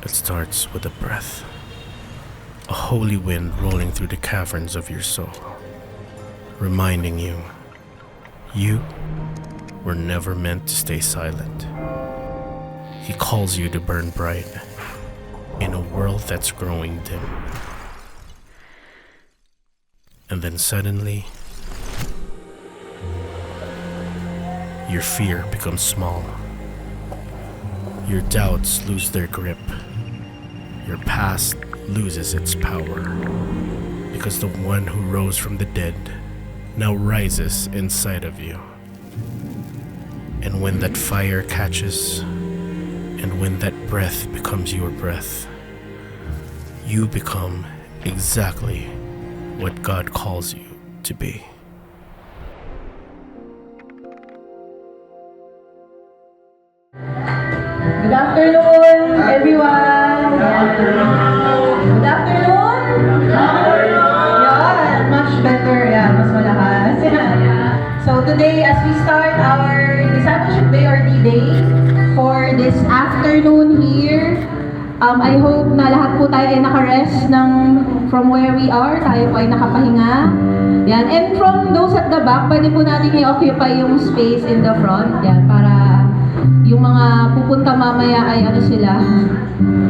It starts with a breath, a holy wind rolling through the caverns of your soul, reminding you, you were never meant to stay silent. He calls you to burn bright in a world that's growing dim. And then suddenly, your fear becomes small. Your doubts lose their grip. Your past loses its power. Because the one who rose from the dead now rises inside of you. And when that fire catches, and when that breath becomes your breath, you become exactly what God calls you to be. Good afternoon, everyone. Good afternoon. Yeah, much better. Yeah, mas malakas. So today, as we start our discipleship day or D-Day for this afternoon here, I hope na lahat po tayo ay nakarest from where we are. Tayo po ay nakapahinga. Yan. And from those at the back, pwede po natin i-occupy yung space in the front. Yan, para yung mga pupunta mamaya ay sila,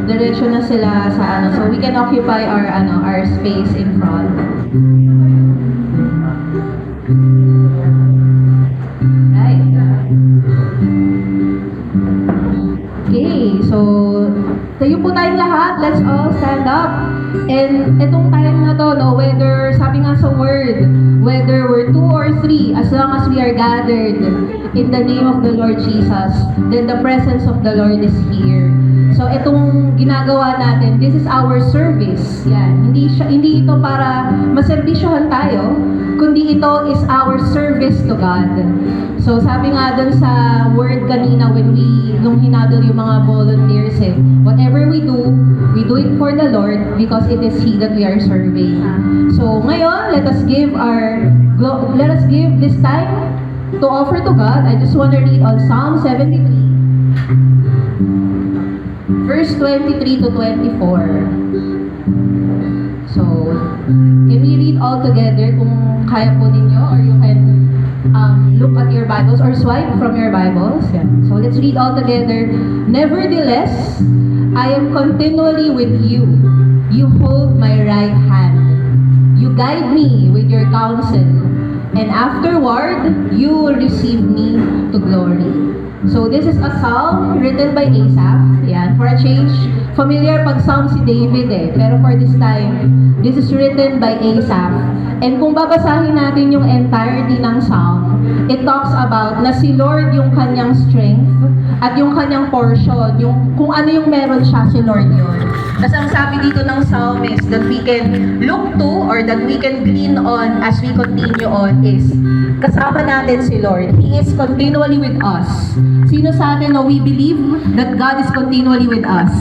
diretso na sila sa so we can occupy our space in front. Right. Okay, so tayo po tayong lahat, let's all stand up. And itong time na to, whether, sabi nga sa word, whether we're 2 or 3, as long as we are gathered in the name of the Lord Jesus, then the presence of the Lord is here. So itong ginagawa natin, this is our service. Yan. Hindi ito para maserbisyohan tayo, kundi ito is our service to God. So sabi nga dun sa word kanina nung hinadol yung mga volunteers, whatever we do it for the Lord because it is He that we are serving. So ngayon, let us give this time to offer to God. I just want to read on Psalm 73, verse 23 to 24. So, can we read all together kung kaya po ninyo, or you can look at your Bibles or swipe from your Bibles. Yeah. So let's read all together. Nevertheless, I am continually with you. You hold my right hand. You guide me with your counsel. And afterward, you will receive me to glory. So this is a psalm written by Asaph. Yan, for a change, familiar pag psalm si David pero for this time, this is written by Asaph. And kung babasahin natin yung entirety ng psalm, it talks about na si Lord yung kanyang strength at yung kanyang portion, yung kung ano yung meron siya, si Lord yun. Kasi ang sabi dito ng psalmist that we can look to or that we can glean on as we continue on is kasama natin si Lord. He is continually with us. Sino sa atin we believe that God is continually with us?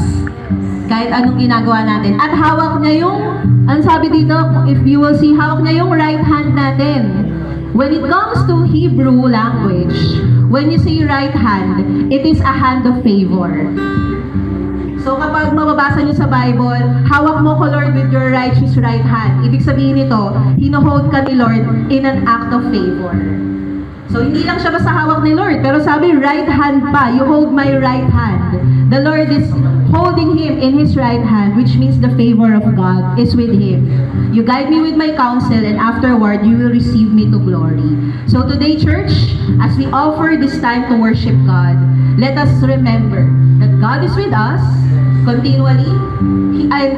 Kahit anong ginagawa natin. At hawak niya yung, ang sabi dito, if you will see, hawak niya yung right hand natin. When it comes to Hebrew language, when you say right hand, it is a hand of favor. So kapag mababasa niyo sa Bible, hawak mo ko Lord with your righteous right hand. Ibig sabihin nito, hinohold ka ni Lord in an act of favor. So hindi lang siya basta hawak ni Lord, pero sabi right hand pa, you hold my right hand. The Lord is holding him in his right hand, which means the favor of God is with him. You guide me with my counsel, and afterward you will receive me to glory. So today, church, as we offer this time to worship God, let us remember that God is with us continually.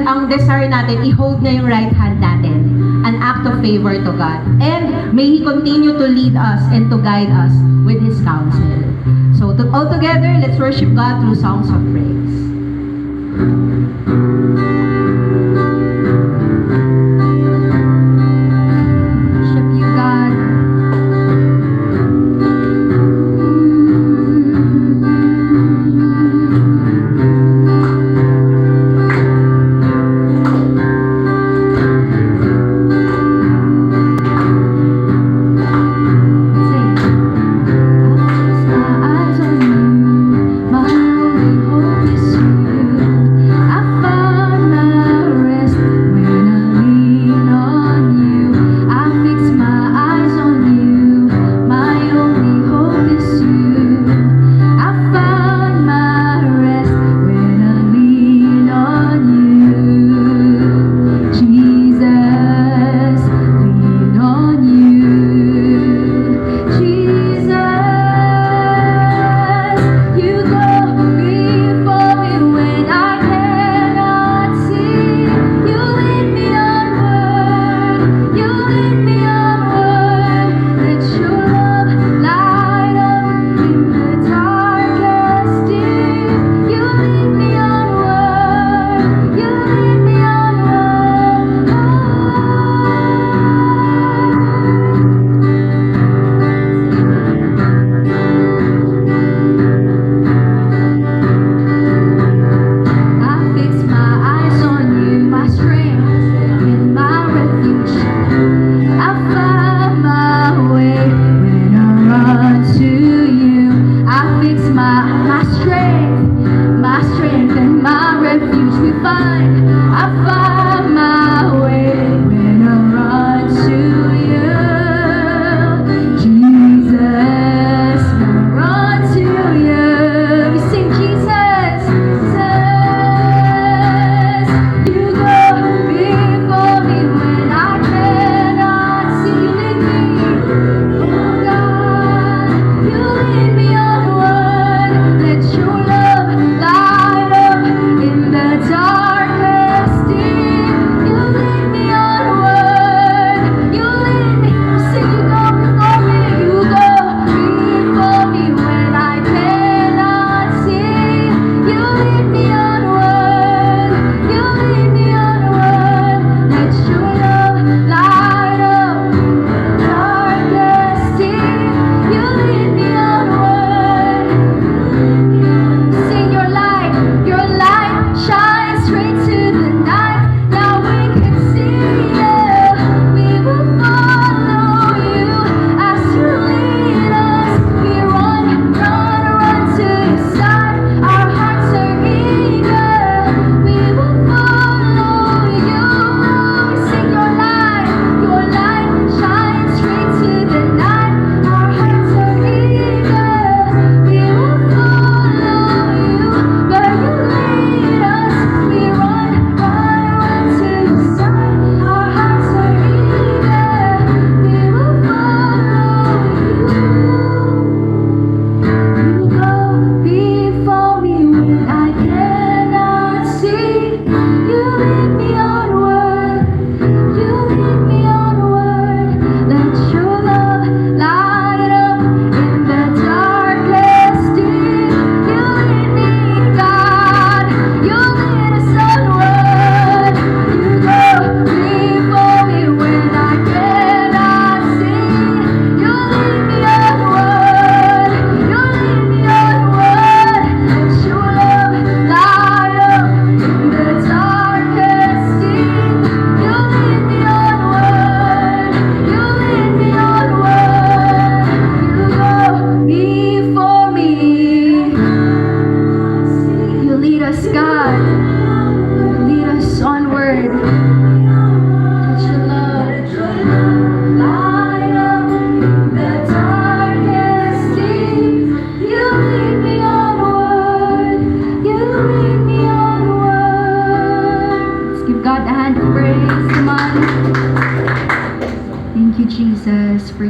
Ang desire natin, i-hold niya yung right hand natin. An act of favor to God. And may He continue to lead us and to guide us with His counsel. So all together, let's worship God through songs of praise. Worship you, God. Eyes on you, my only hope is you.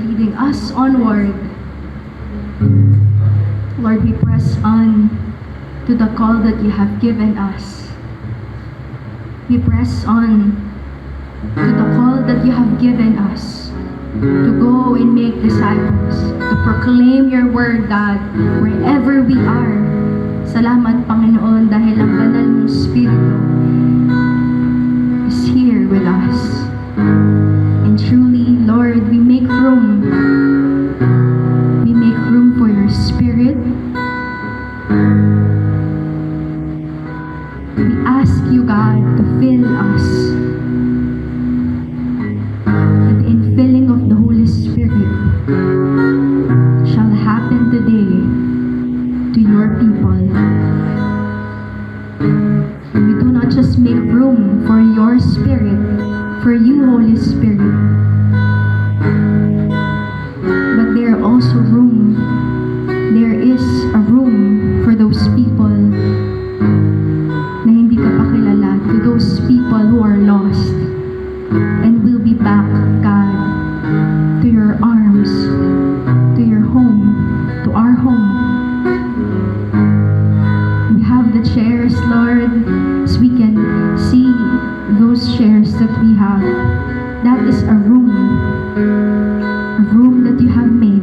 leading us onward. Lord, we press on to the call that you have given us. We press on to the call that you have given us to go and make disciples, to proclaim your word, God, wherever we are. Salamat, Panginoon, dahil ang banal mong Espiritu is here with us. And truly, Lord, we make room. We make room for your Spirit. We ask you, God, to fill us. And the infilling of the Holy Spirit shall happen today to your people. We do not just make room for your Spirit, for you, Holy Spirit, but there is a room for those people na hindi ka pa kilala, to those people who are lost and will be back, God, to your arms, to your home, to our home. We have the chairs, Lord, so we can see those chairs that we have. That is a room that you have made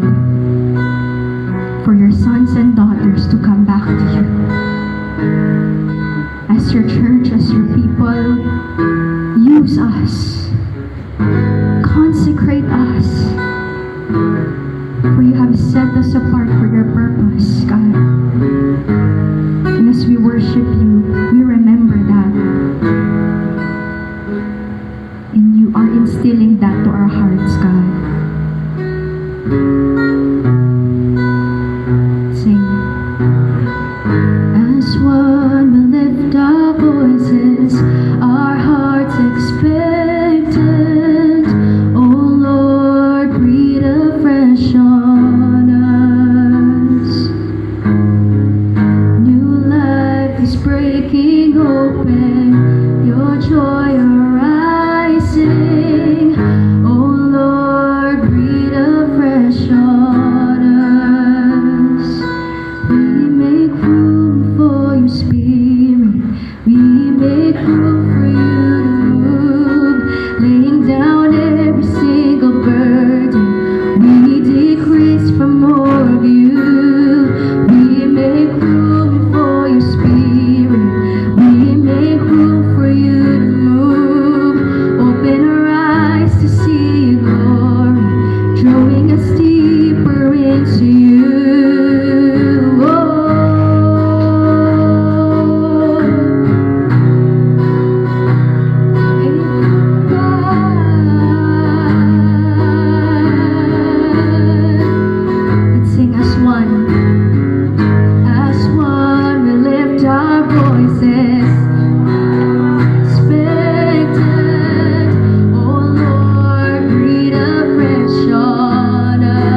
for your sons and daughters to come back to you. As your church, as your people, use us, consecrate us, for you have set us apart for your purpose, God. And as we worship you, we remember that. And you are instilling that to our hearts, God. Sing. As one we lift our voices, our hearts expectant. Oh Lord, breathe afresh on us. New life is breaking open, your joy arising. Oh Lord, breathe afresh on us. We make room for your Spirit. We make room for you to move, laying down every single burden. We decrease for more of you. We make room for your Spirit. We make room for you to move. Open our eyes to see your glory, drawing us deeper into you. Let's sing as one. As one we lift our voices, expectant. Oh Lord, breathe afresh on us.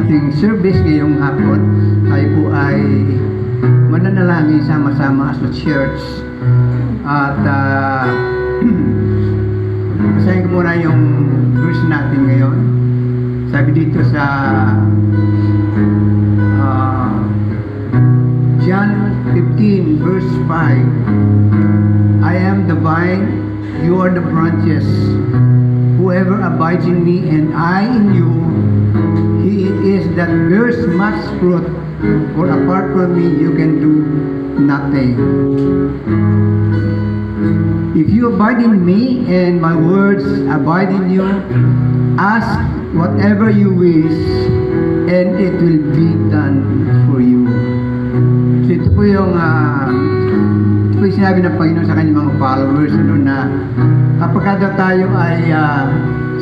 ating service ngayong hapon, tayo po ay mananalangin sama-sama as a church. At basahin ko muna yung verse natin ngayon. Sabi dito sa John 15 verse 5, I am the vine, you are the branches. Whoever abides in me and I in you, he it is that bears much fruit. For apart from me, you can do nothing. If you abide in me and my words abide in you, ask whatever you wish, and it will be done for you. So ito po yung sinabi ng Panginoon sa kanyang mga followers, na kapag daw tayo ay,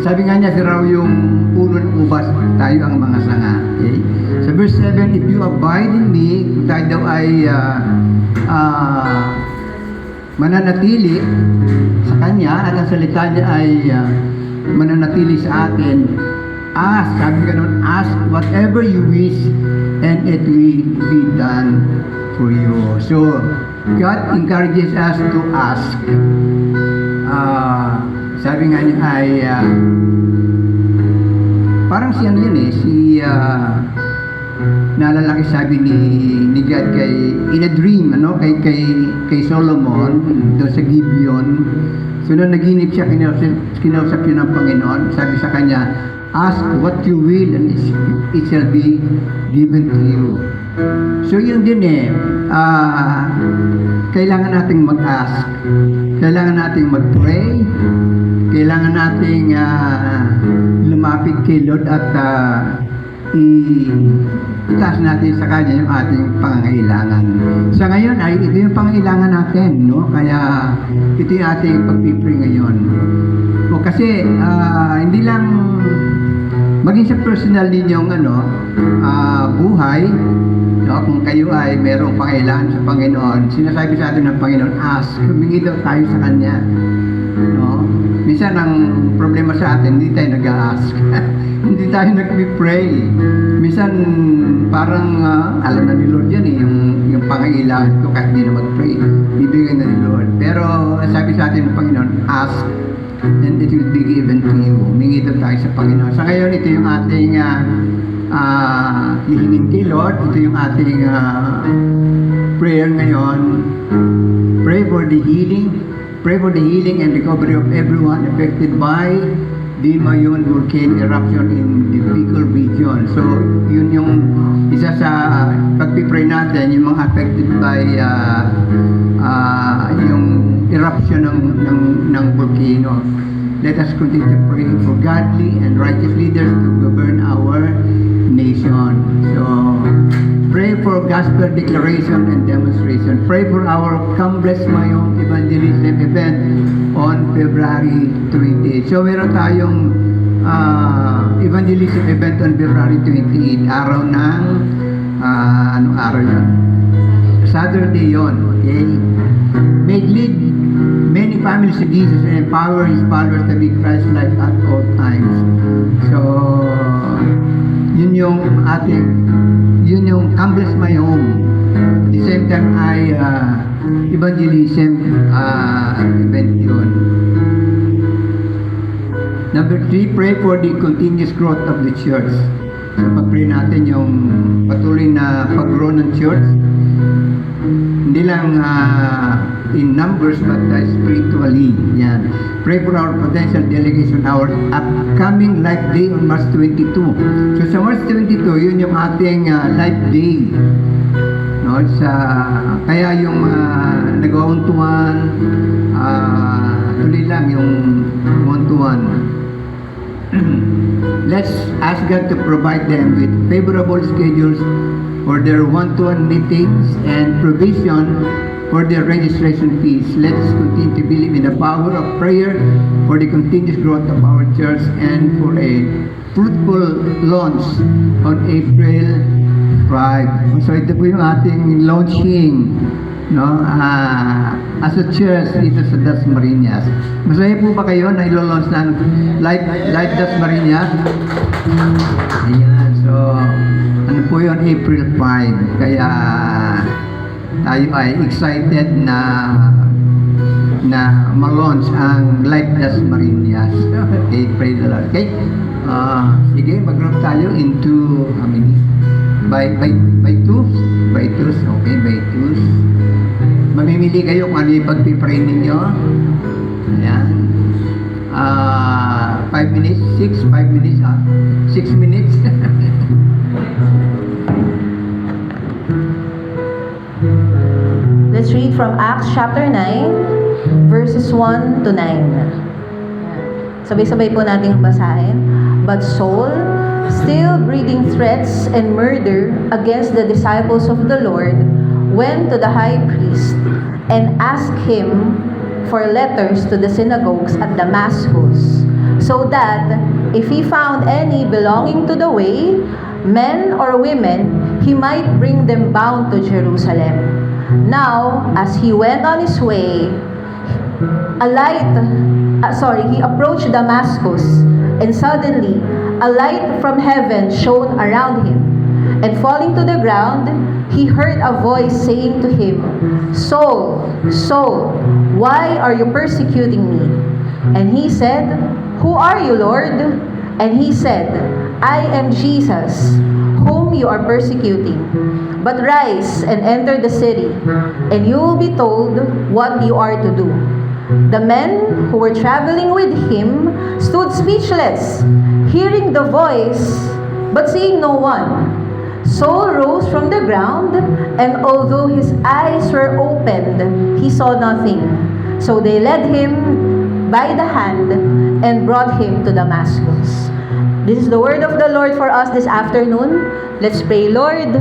sabi nga niya, si raw yung puno ng ubas, tayo ang mga sanga. Okay? Sa verse 7, if you abide in me, tayo daw ay mananatili sa Kanya, at ang salita niya ay mananatili sa atin. Ask, sabi ganun, ask whatever you wish, and it will be done for you. So, God encourages us to ask. Sabi nga niya ay parang si ano yun naalala ko sabi ni God in a dream, kay Solomon doon sa Gibeon. So nung naginip siya, kinausap siya ng Panginoon, sabi sa kanya, ask what you will and it shall be given to you. So yun din kailangan nating mag-ask, kailangan nating mag-pray, kailangan nating lumapit kay Lord at itaas natin sa Kanya yung ating pangangailangan. Sa ngayon ay ito yung pangangailangan natin, no? Kaya ito yung ating pag-pray ngayon. O kasi hindi lang maging sa personal ninyong buhay, no? Kung kayo ay merong pangailangan sa Panginoon, sinasabi sa atin ng Panginoon, ask, humingi daw tayo sa Kanya, no? Minsan ang problema sa atin, hindi tayo nag-a-ask. Hindi tayo nag-pray. Minsan parang alam na ni Lord yan yung pangailangan ko kahit hindi na mag-pray. Bibigyan na ni Lord. Pero sabi sa atin ng Panginoon, ask and it will be given to you. Humingi daw tayo sa Panginoon. Sa ngayon, ito yung ating hihingin kay Lord. Ito yung ating prayer ngayon. Pray for the healing. Pray for the healing and recovery of everyone affected by the Mayon volcano eruption in the Bicol region. So, yun yung isa sa pagpipray natin, yung mga affected by yung eruption ng volcano. Let us continue to pray for godly and righteous leaders to govern our nation. So, pray for gospel declaration and demonstration. Pray for our Cambles Mayong evangelism event on February 28. So, meron tayong evangelism event on February 28. Araw ng, anong araw yun? Saturday yun. Okay? May lead many families to Jesus and empower His followers to be Christ-like at all times. So, yun yung Cambles My Home. At the same time ay evangelism event yun. Number 3, pray for the continuous growth of the church. So pag-pray natin yung patuloy na pag-grow ng church, hindi lang in numbers but spiritually. Yan. Pray for our potential delegation, our upcoming Life Day on March 22. So sa March 22, yun yung ating Life Day. No, kaya yung nag-1-to-1, tuloy lang yung 1-to-1. Let's ask God to provide them with favorable schedules for their 1-to-1 meetings and provision for their registration fees. Let's continue to believe in the power of prayer for the continuous growth of our church and for a fruitful launch on April 5. So ito po yung ating launching no? As a church dito sa Dasmariñas. Masaya po ba kayo na ilo-launch ng Light Dasmariñas? Ayan, so ano po yun, April 5. Kaya tayo ay excited na ma-launch ang Light Dasmariñas. Okay, pray the Lord. Okay? Sige, mag-group tayo into how many? By twos? By twos, okay, by twos. Mamimili kayo kung ano yung pag-pray ninyo. Ayan. 5 minutes, 5 minutes, 6 minutes. Let's read from Acts chapter 9, verses 1 to 9. Sabay-sabay po nating basahin. But Saul, still breathing threats and murder against the disciples of the Lord, went to the high priest and asked him for letters to the synagogues at Damascus, so that if he found any belonging to the way, men or women, he might bring them bound to Jerusalem. Now, as he went on his way, he approached Damascus, and suddenly a light from heaven shone around him. And falling to the ground, he heard a voice saying to him, Saul, Saul, why are you persecuting me? And he said, Who are you, Lord? And he said, I am Jesus, whom you are persecuting. But rise and enter the city, and you will be told what you are to do. The men who were traveling with him stood speechless, hearing the voice, but seeing no one. Saul rose from the ground, and although his eyes were opened, he saw nothing. So they led him by the hand and brought him to Damascus. This is the word of the Lord for us this afternoon. Let's pray. Lord,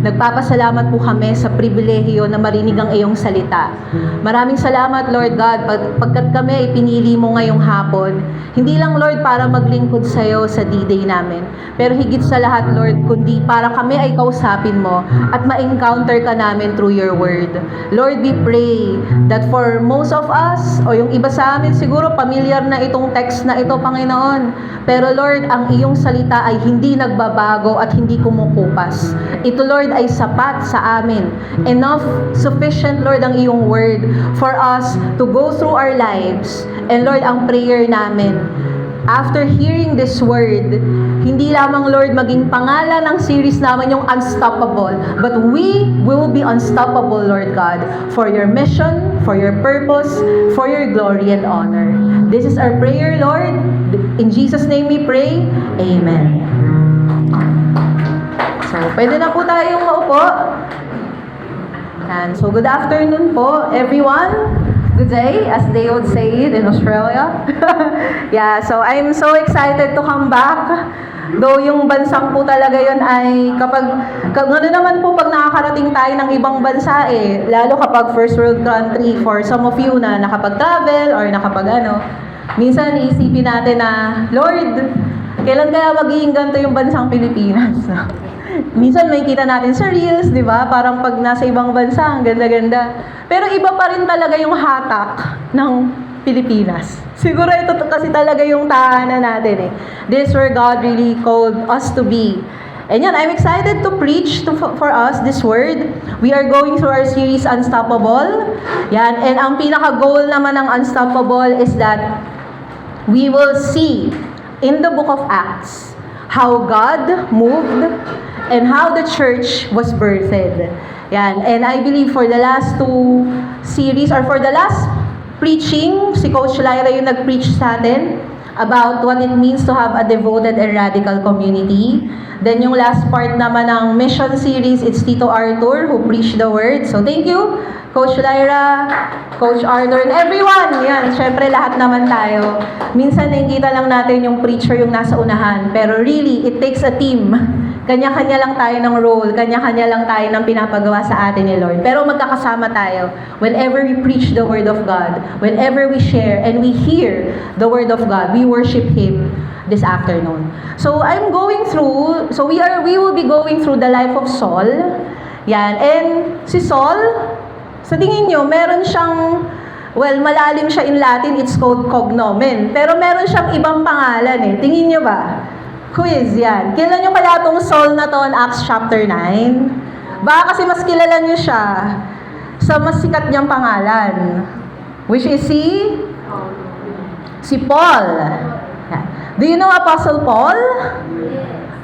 nagpapasalamat po kami sa pribilehiyo na marinig ang iyong salita. Maraming salamat, Lord God, pagkat kami ay pinili mo ngayong hapon. Hindi lang, Lord, para maglingkod sa iyo sa D-Day namin, pero higit sa lahat, Lord, kundi para kami ay kausapin mo at ma-encounter ka namin through your word. Lord, we pray that for most of us, o yung iba sa amin siguro, familiar na itong text na ito, Panginoon. Pero Lord, ang iyong salita ay hindi nagbabago at hindi kumukupas. Ito, Lord, ay sapat sa amin. Enough, sufficient, Lord, ang iyong word for us to go through our lives. And Lord, ang prayer namin, after hearing this word, hindi lamang, Lord, maging pangalan ng series naman yung unstoppable, but we will be unstoppable, Lord God, for your mission, for your purpose, for your glory and honor. This is our prayer, Lord. In Jesus' name we pray. Amen. So, pwede na po tayong maupo. And so, good afternoon po, everyone. Good day, as they would say it in Australia. Yeah, so I'm so excited to come back. Though yung bansang po talaga yun ay ano naman po pag nakakarating tayo ng ibang bansa lalo kapag first world country, for some of you na nakapag-travel or minsan iisipin natin na, Lord, kailan kaya magiging ganito yung bansang Pilipinas? Minsan may kita natin sa reels, di ba? Parang pag nasa ibang bansa, ang ganda-ganda. Pero iba pa rin talaga yung hatak ng Pilipinas. Siguro ito kasi talaga yung tahanan natin This is where God really called us to be. And yan, I'm excited to preach for us this word. We are going through our series Unstoppable. Yan, and ang pinaka-goal naman ng Unstoppable is that we will see in the book of Acts how God moved and how the church was birthed. Yan. And I believe for the last two series, or for the last preaching, si Coach Lyra yung nag-preach sa atin about what it means to have a devoted and radical community. Then yung last part naman ng mission series, it's Tito Arthur who preached the word. So thank you, Coach Lyra, Coach Arthur, and everyone. Yan, syempre lahat naman tayo. Minsan nakikita lang natin yung preacher yung nasa unahan, pero really, it takes a team. Kanya-kanya lang tayo ng role, kanya-kanya lang tayo ng pinapagawa sa atin ni Lord. Pero magkakasama tayo whenever we preach the Word of God, whenever we share and we hear the Word of God, we worship Him this afternoon. So we will be going through the life of Saul. Yan, and si Saul, Sa tingin nyo, meron siyang, well, malalim siya in Latin, it's called cognomen. Pero meron siyang ibang pangalan eh. Tingin nyo ba? Quiz yan. Kilala nyo kaya itong Saul na to in Acts chapter 9? Baka kasi mas kilala nyo siya sa mas sikat niyang pangalan. Which is si Paul. Do you know Apostle Paul?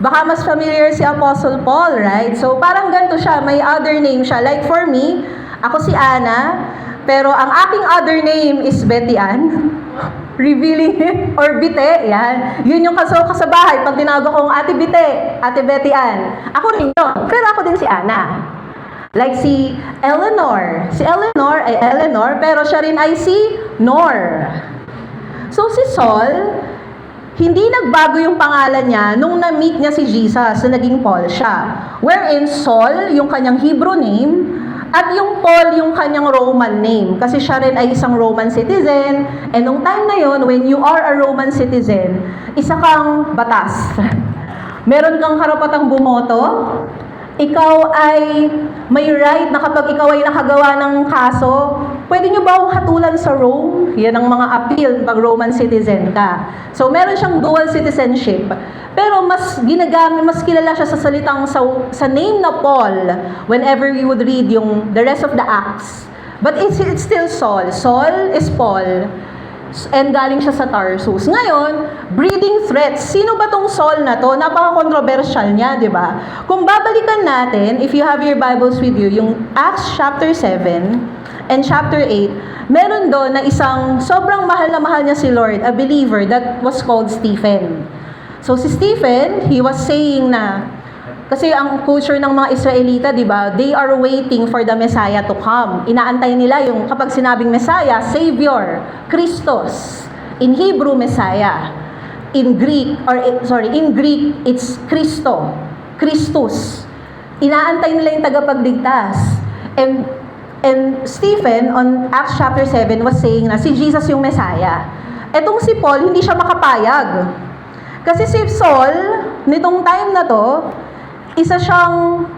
Baka mas familiar si Apostle Paul, right? So parang ganito siya, may other name siya. Like for me, ako si Ana, pero ang aking other name is Betty Ann. Revealing it, or Bite, yan. Yun yung kaso ko sa bahay, pag tinago kong Ate Bite, Ate Betty Ann. Ako rin yun, pero ako din si Ana. Like si Eleanor. Si Eleanor ay Eleanor, pero siya rin ay si Nor. So si Saul, hindi nagbago yung pangalan niya nung na-meet niya si Jesus na naging Paul siya. Wherein Saul, yung kanyang Hebrew name, at yung Paul, yung kanyang Roman name. Kasi siya rin ay isang Roman citizen. And nung time na yon, when you are a Roman citizen, isa kang batas. Meron kang karapatang bumoto. Ikaw ay may right na kapag ikaw ay nakagawa ng kaso, pwede nyo ba akong hatulan sa Rome? Yan ang mga appeal pag Roman citizen ka. So, meron siyang dual citizenship. Pero mas ginagamit, mas kilala siya sa salitang sa name na Paul whenever you would read the rest of the Acts. But it's still Saul. Saul is Paul. And galing siya sa Tarsus. Ngayon, breeding threats. Sino ba tong Saul na to? Napaka-controversial niya, di ba? Kung babalikan natin, if you have your Bibles with you, yung Acts chapter 7 and chapter 8, meron doon na isang sobrang mahal na mahal niya si Lord, a believer that was called Stephen. So si Stephen, he was saying na, kasi ang culture ng mga Israelita, di ba, they are waiting for the Messiah to come. Inaantay nila yung kapag sinabing Messiah, Savior, Christos. In Hebrew, Messiah. In Greek, it's Christo, Christus. Inaantay nila yung tagapagligtas. And Stephen, on Acts chapter 7, was saying na si Jesus yung Messiah. Etong si Paul, hindi siya makapayag. Kasi si Saul, nitong time na to, isa siyang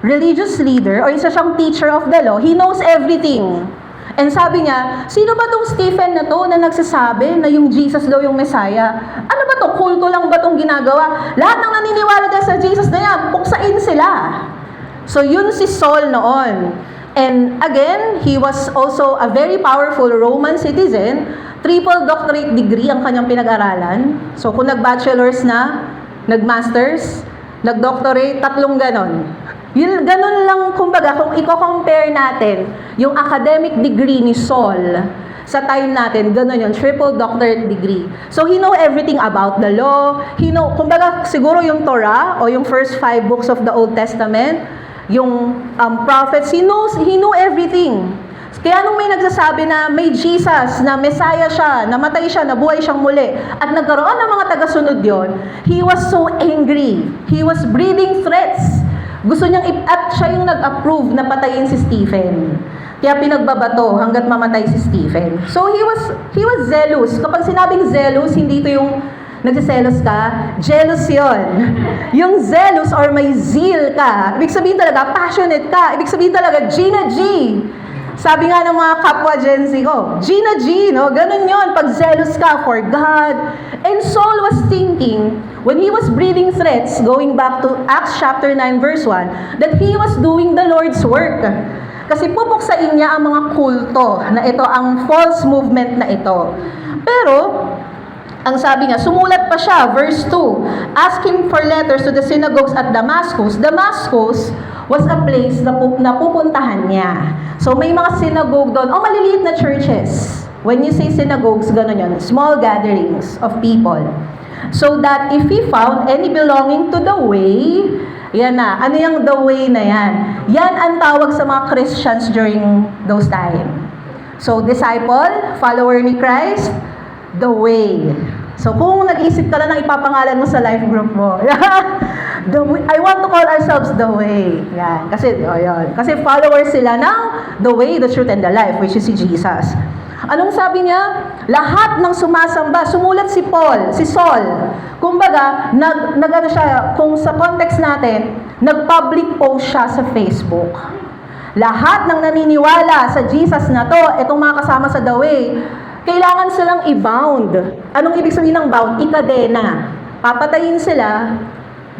religious leader or isa siyang teacher of the law. He knows everything. And sabi niya, sino ba tong Stephen na to na nagsasabi na yung Jesus daw yung Messiah? Ano ba to? Kulto lang ba tong ginagawa? Lahat ng naniniwala dyan sa Jesus na yan, puksain sila. So yun si Saul noon. And again, he was also a very powerful Roman citizen. Triple doctorate degree ang kanyang pinag-aralan. So kung nag-bachelor's na, nag-master's, nag-doctorate, 3 ganon. Yun, ganon lang, kumbaga, kung i-compare natin yung academic degree ni Saul sa time natin, ganon yun, triple doctorate degree. So, he know everything about the law. He know, kumbaga, siguro yung Torah o yung first 5 books of the Old Testament, yung prophets, he know everything. Kaya nung may nagsasabi na may Jesus, na Messiah siya, namatay siya, nabuhay siyang muli, at nagkaroon ng mga tagasunod yon, he was so angry. He was breathing threats. Gusto niyang, at siya yung nag-approve na patayin si Stephen. Kaya pinagbabato hanggat mamatay si Stephen. So he was zealous. Kapag sinabing zealous, hindi ito yung nagsiselos ka, jealous yun. Yung zealous or may zeal ka, ibig sabihin talaga, passionate ka, ibig sabihin talaga, Gina G. Sabi nga ng mga kapwa Gen Z ko, Gina G, no? Ganun yun, pag zealous ka for God. And Saul was thinking, when he was breathing threats, going back to Acts chapter 9 verse 1, that he was doing the Lord's work. Kasi pupuksain niya ang mga kulto na ito, ang false movement na ito. Pero, ang sabi niya, sumulat pa siya, verse 2, asking for letters to the synagogues at Damascus. Damascus was a place na pupuntahan niya. So, may mga synagogue doon, o maliliit na churches. When you say synagogues, gano'n yun, small gatherings of people. So that if he found any belonging to the way, yan na, ano yung the way na yan? Yan ang tawag sa mga Christians during those time. So, disciple, follower ni Christ, the way. So, kung nag-isip ka na ng ipapangalan mo sa life group mo, the way, I want to call ourselves the way. Yan. Kasi, yan. Kasi followers sila ng the way, the truth, and the life, which is si Jesus. Anong sabi niya? Lahat ng sumasamba, sumulat si Saul. Kumbaga, nag-ano siya, kung sa context natin, nag-public post siya sa Facebook. Lahat ng naniniwala sa Jesus na to, itong mga kasama sa The Way, kailangan silang i-bound. Anong ibig sabihin ng bound? Ikadena. Papatayin sila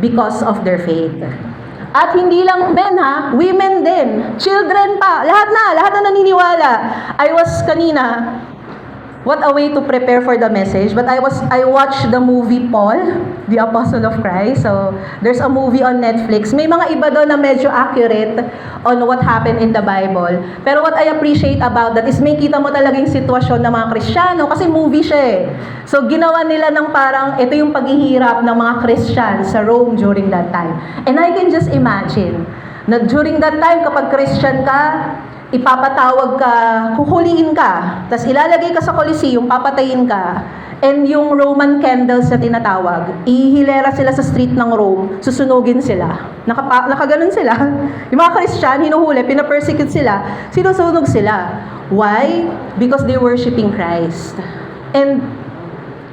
because of their faith. At hindi lang men ha, women din, children pa, lahat na naniniwala. Kanina, what a way to prepare for the message, but I watched the movie Paul, the Apostle of Christ. So, there's a movie on Netflix. May mga iba doon na medyo accurate on what happened in the Bible. Pero what I appreciate about that is may kita mo talaga yung sitwasyon ng mga Kristiyano kasi movie siya eh. So, ginawa nila ng parang ito yung paghihirap ng mga Christians sa Rome during that time. And I can just imagine na during that time kapag Christian ka, ipapatawag ka, huhuliin ka, tapos ilalagay ka sa Coliseum, papatayin ka, and yung Roman candles na tinatawag, ihilera sila sa street ng Rome, susunugin sila. Nakaganon sila. Yung mga Christian, hinuhuli, pinapersecute sila, sinusunog sila. Why? Because they're worshiping Christ. And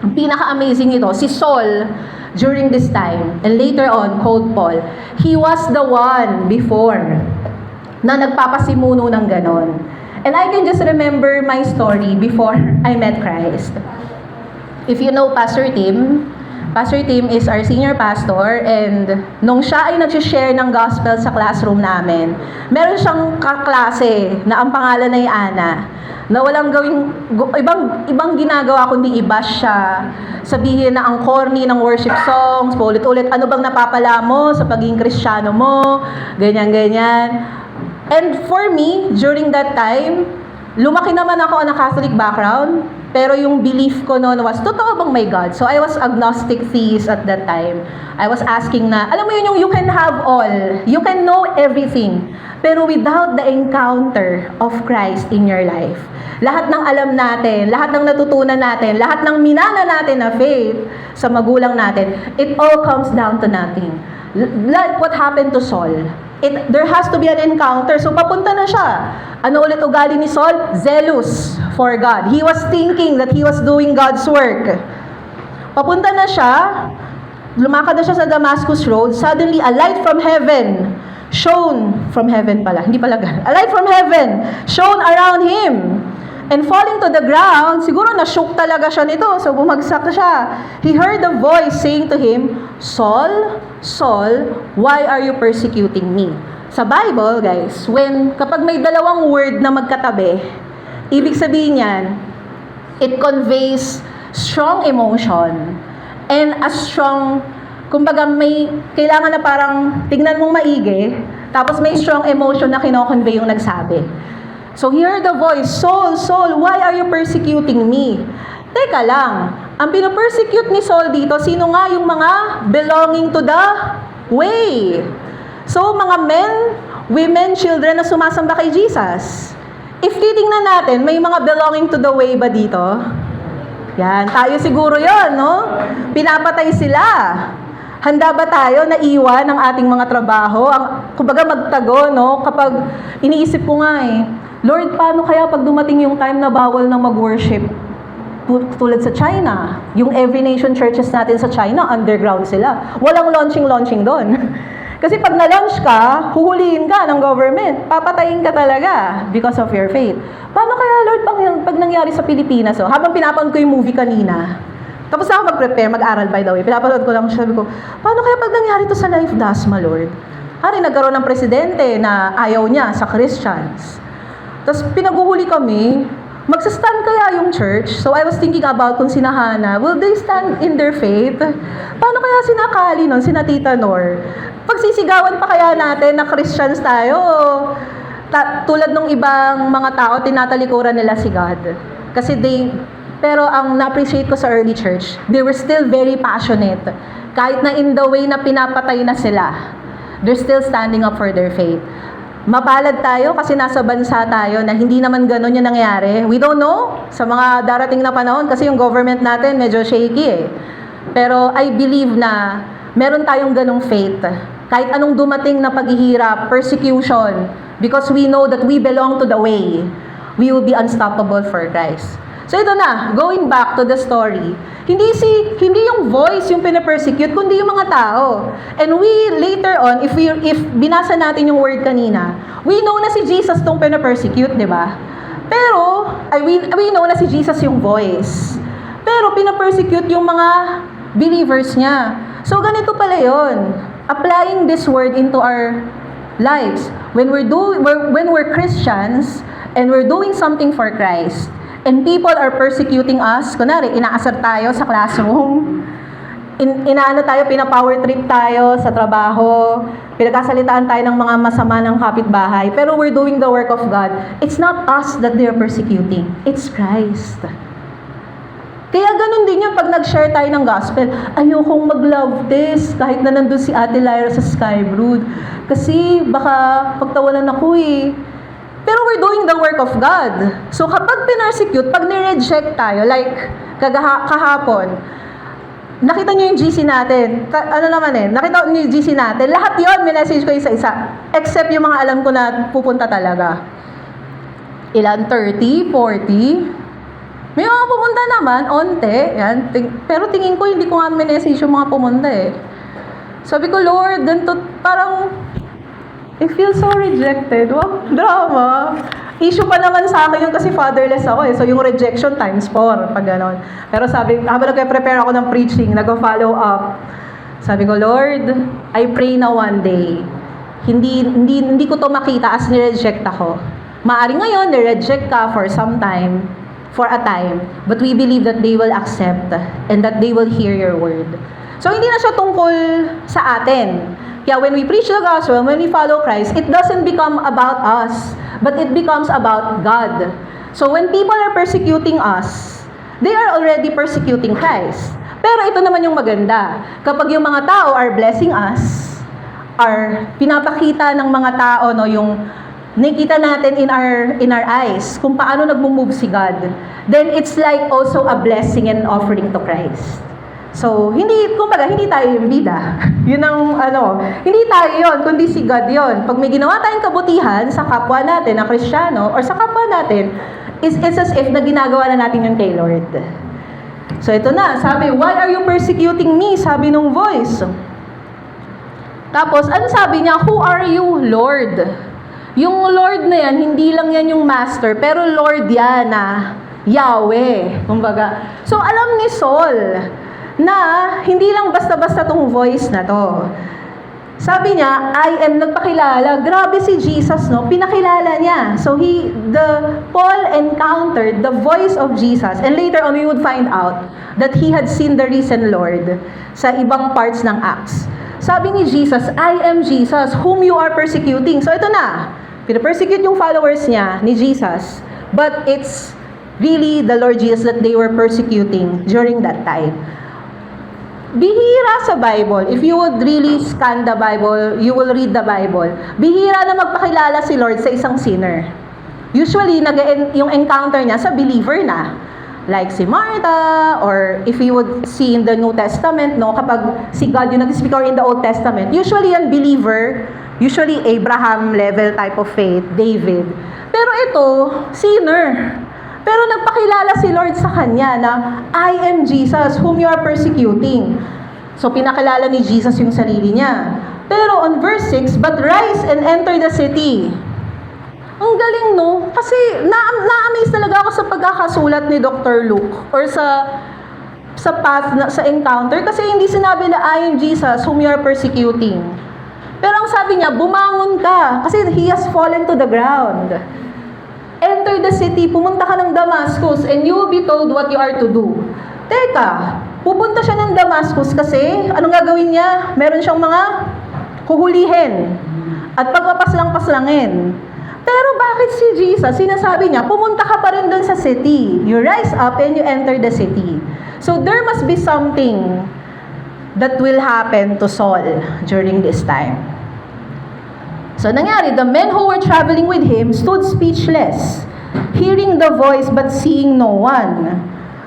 ang pinaka-amazing ito, si Saul, during this time, and later on, called Paul, he was the one before na nagpapasimuno ng ganon. And I can just remember my story before I met Christ. If you know Pastor Tim is our senior pastor, and nung siya ay nag-share ng gospel sa classroom namin, meron siyang kaklase na ang pangalan ay Ana, na walang ibang ginagawa kundi i-bash siya, sabihin na ang corny ng worship songs, paulit-ulit, ano bang napapala mo sa pagiging Kristiyano mo, ganyan-ganyan. And for me, during that time, lumaki naman ako on a Catholic background, pero yung belief ko noon was, totoo bang may God? So I was agnostic theist at that time. I was asking na, alam mo yun yung you can have all, you can know everything, pero without the encounter of Christ in your life, lahat ng alam natin, lahat ng natutunan natin, lahat ng minana natin na faith sa magulang natin, it all comes down to nothing. Like what happened to Saul. There has to be an encounter. So papunta na siya. Ano ulit ugali ni Saul? Zealous for God. He was thinking that he was doing God's work. Papunta na siya. Lumakad na siya sa Damascus Road. Suddenly, a light from heaven shone. From heaven pala. Hindi pala ganun. A light from heaven shone around him. And falling to the ground, siguro na-shook talaga siya nito. So bumagsak siya. He heard a voice saying to him, Saul, Saul, why are you persecuting me? Sa Bible, guys, kapag may dalawang word na magkatabi, ibig sabihin yan, it conveys strong emotion and a strong, kumbaga may, kailangan na parang tignan mong maigi, tapos may strong emotion na kino-convey yung nagsabi. So he heard the voice, Saul, Saul, why are you persecuting me? Teka lang, ang pino-persecute ni Saul dito, sino nga yung mga belonging to the way? So mga men, women, children na sumasamba kay Jesus. If titingnan natin, may mga belonging to the way ba dito? Yan, tayo siguro yon, no? Pinapatay sila. Handa ba tayo na iwan ang ating mga trabaho? Kumbaga magtago, no? Kapag iniisip ko nga Lord, paano kaya pag dumating yung time na bawal na mag-worship? Tulad sa China, yung Every Nation churches natin sa China, underground sila. Walang launching doon. Kasi pag na-launch ka, huhulihin ka ng government. Papatayin ka talaga because of your faith. Paano kaya, Lord, pag nangyari sa Pilipinas? So, habang pinapanood ko yung movie kanina, tapos na ako mag-prepare, mag-aral by the way, pinapanood ko lang, sabi ko, paano kaya pag nangyari to sa Life Dasma, Lord? Hari, nagkaroon ng presidente na ayaw niya sa Christians. Tapos pinaguhuli kami, magsa-stand kaya yung church? So I was thinking about kung sinahana, will they stand in their faith? Paano kaya sinakali nun, sina Tita Nor? Pagsisigawan pa kaya natin na Christians tayo? Tulad ng ibang mga tao, tinatalikuran nila si God. Pero ang na-appreciate ko sa early church, they were still very passionate. Kahit na in the way na pinapatay na sila, they're still standing up for their faith. Mapalad tayo kasi nasa bansa tayo na hindi naman ganun yung nangyari. We don't know sa mga darating na panahon kasi yung government natin medyo shaky Pero I believe na meron tayong ganung faith. Kahit anong dumating na paghihirap, persecution, because we know that we belong to the way, we will be unstoppable for Christ. So ito na, going back to the story, hindi yung voice yung pinapersecute, kundi yung mga tao. And we later on, if binasa natin yung word kanina, We know na si Jesus tong pina-persecute, di ba? Pero, we know na si Jesus yung voice. Pero pina-persecute yung mga believers niya. So, ganito pala yun. Applying this word into our lives. When we're Christians, and we're doing something for Christ, and people are persecuting us, kunwari, inaasar tayo sa classroom, inaano tayo, pina-power trip tayo sa trabaho, pinagkasalitaan tayo ng mga masama ng kapitbahay, pero we're doing the work of God. It's not us that they're persecuting. It's Christ. Kaya ganun din yun pag nag-share tayo ng gospel. Ayokong mag-love this kahit na nandun si Ate Lyra sa Skybrood. Kasi baka pagtawanan ako eh. Pero we're doing the work of God. So kapag pinersecute, pag nireject tayo, like kahapon, nakita niyo yung GC natin. Nakita niyo yung GC natin. Lahat yun, minessage ko isa-isa. Except yung mga alam ko na pupunta talaga. Ilan? 30? 40? May mga pumunta naman, onte. Yan. Pero tingin ko, hindi ko nga minessage yung mga pumunta eh. Sabi ko, Lord, ganito, parang, I feel so rejected. Wow, drama. Issue pa naman sa akin yun kasi fatherless ako eh. So, yung rejection times 4, pag gano'n. Pero sabi, habang nag-prepare ako ng preaching, nag-follow up. Sabi ko, Lord, I pray na one day, hindi ko to makita as nireject ako. Maari ngayon, nireject ka for some time, for a time, but we believe that they will accept and that they will hear your word. So, hindi na siya tungkol sa atin. Kaya when we preach the gospel, when we follow Christ, it doesn't become about us, but it becomes about God. So when people are persecuting us, they are already persecuting Christ. Pero ito naman yung maganda. Kapag yung mga tao are blessing us, are pinapakita ng mga tao, no, yung nakita natin in our eyes, kung paano nagmo-move si God, then it's like also a blessing and offering to Christ. So, hindi tayo yung bida. Yun ang, hindi tayo yun, kundi si God yun. Pag may ginawa tayong kabutihan sa kapwa natin, na Kristiyano, or sa kapwa natin, it's as if na ginagawa na natin yung kay Lord. So, ito na, sabi, why are you persecuting me? Sabi nung voice. Tapos, ano sabi niya? Who are you, Lord? Yung Lord na yan, hindi lang yan yung master, pero Lord yan na Yahweh. Kumbaga. So, alam ni Saul, na hindi lang basta-basta tong voice na to. Sabi niya, I am nagpakilala. Grabe si Jesus, no? Pinakilala niya. So Paul encountered the voice of Jesus, and later on we would find out that he had seen the risen Lord sa ibang parts ng Acts. Sabi ni Jesus, I am Jesus, whom you are persecuting. So ito na, pinapersecute yung followers niya, ni Jesus, but it's really the Lord Jesus that they were persecuting during that time. Bihira sa Bible, if you would really scan the Bible, you will read the Bible, bihira na magpakilala si Lord sa isang sinner. Usually, yung encounter niya sa believer na. Like si Martha, or if you would see in the New Testament, no, kapag si God yung nag-speak, or in the Old Testament, usually yung believer, usually Abraham level type of faith, David. Pero ito, sinner. Pero nagpakilala si Lord sa kanya na, I am Jesus, whom you are persecuting. So, pinakilala ni Jesus yung sarili niya. Pero on verse 6, but rise and enter the city. Ang galing, no? Kasi na-amaze talaga ako sa pagkakasulat ni Dr. Luke or sa path, sa encounter. Kasi hindi sinabi na, I am Jesus, whom you are persecuting. Pero ang sabi niya, bumangon ka. Kasi he has fallen to the ground. Enter the city, pumunta ka ng Damascus, and you will be told what you are to do. Teka, pupunta siya ng Damascus kasi, anong gagawin niya? Meron siyang mga huhulihin at pagpapaslang-paslangin. Pero bakit si Jesus, sinasabi niya, pumunta ka pa rin dun sa city. You rise up and you enter the city. So there must be something that will happen to Saul during this time. So, nangyari, the men who were traveling with him stood speechless, hearing the voice but seeing no one.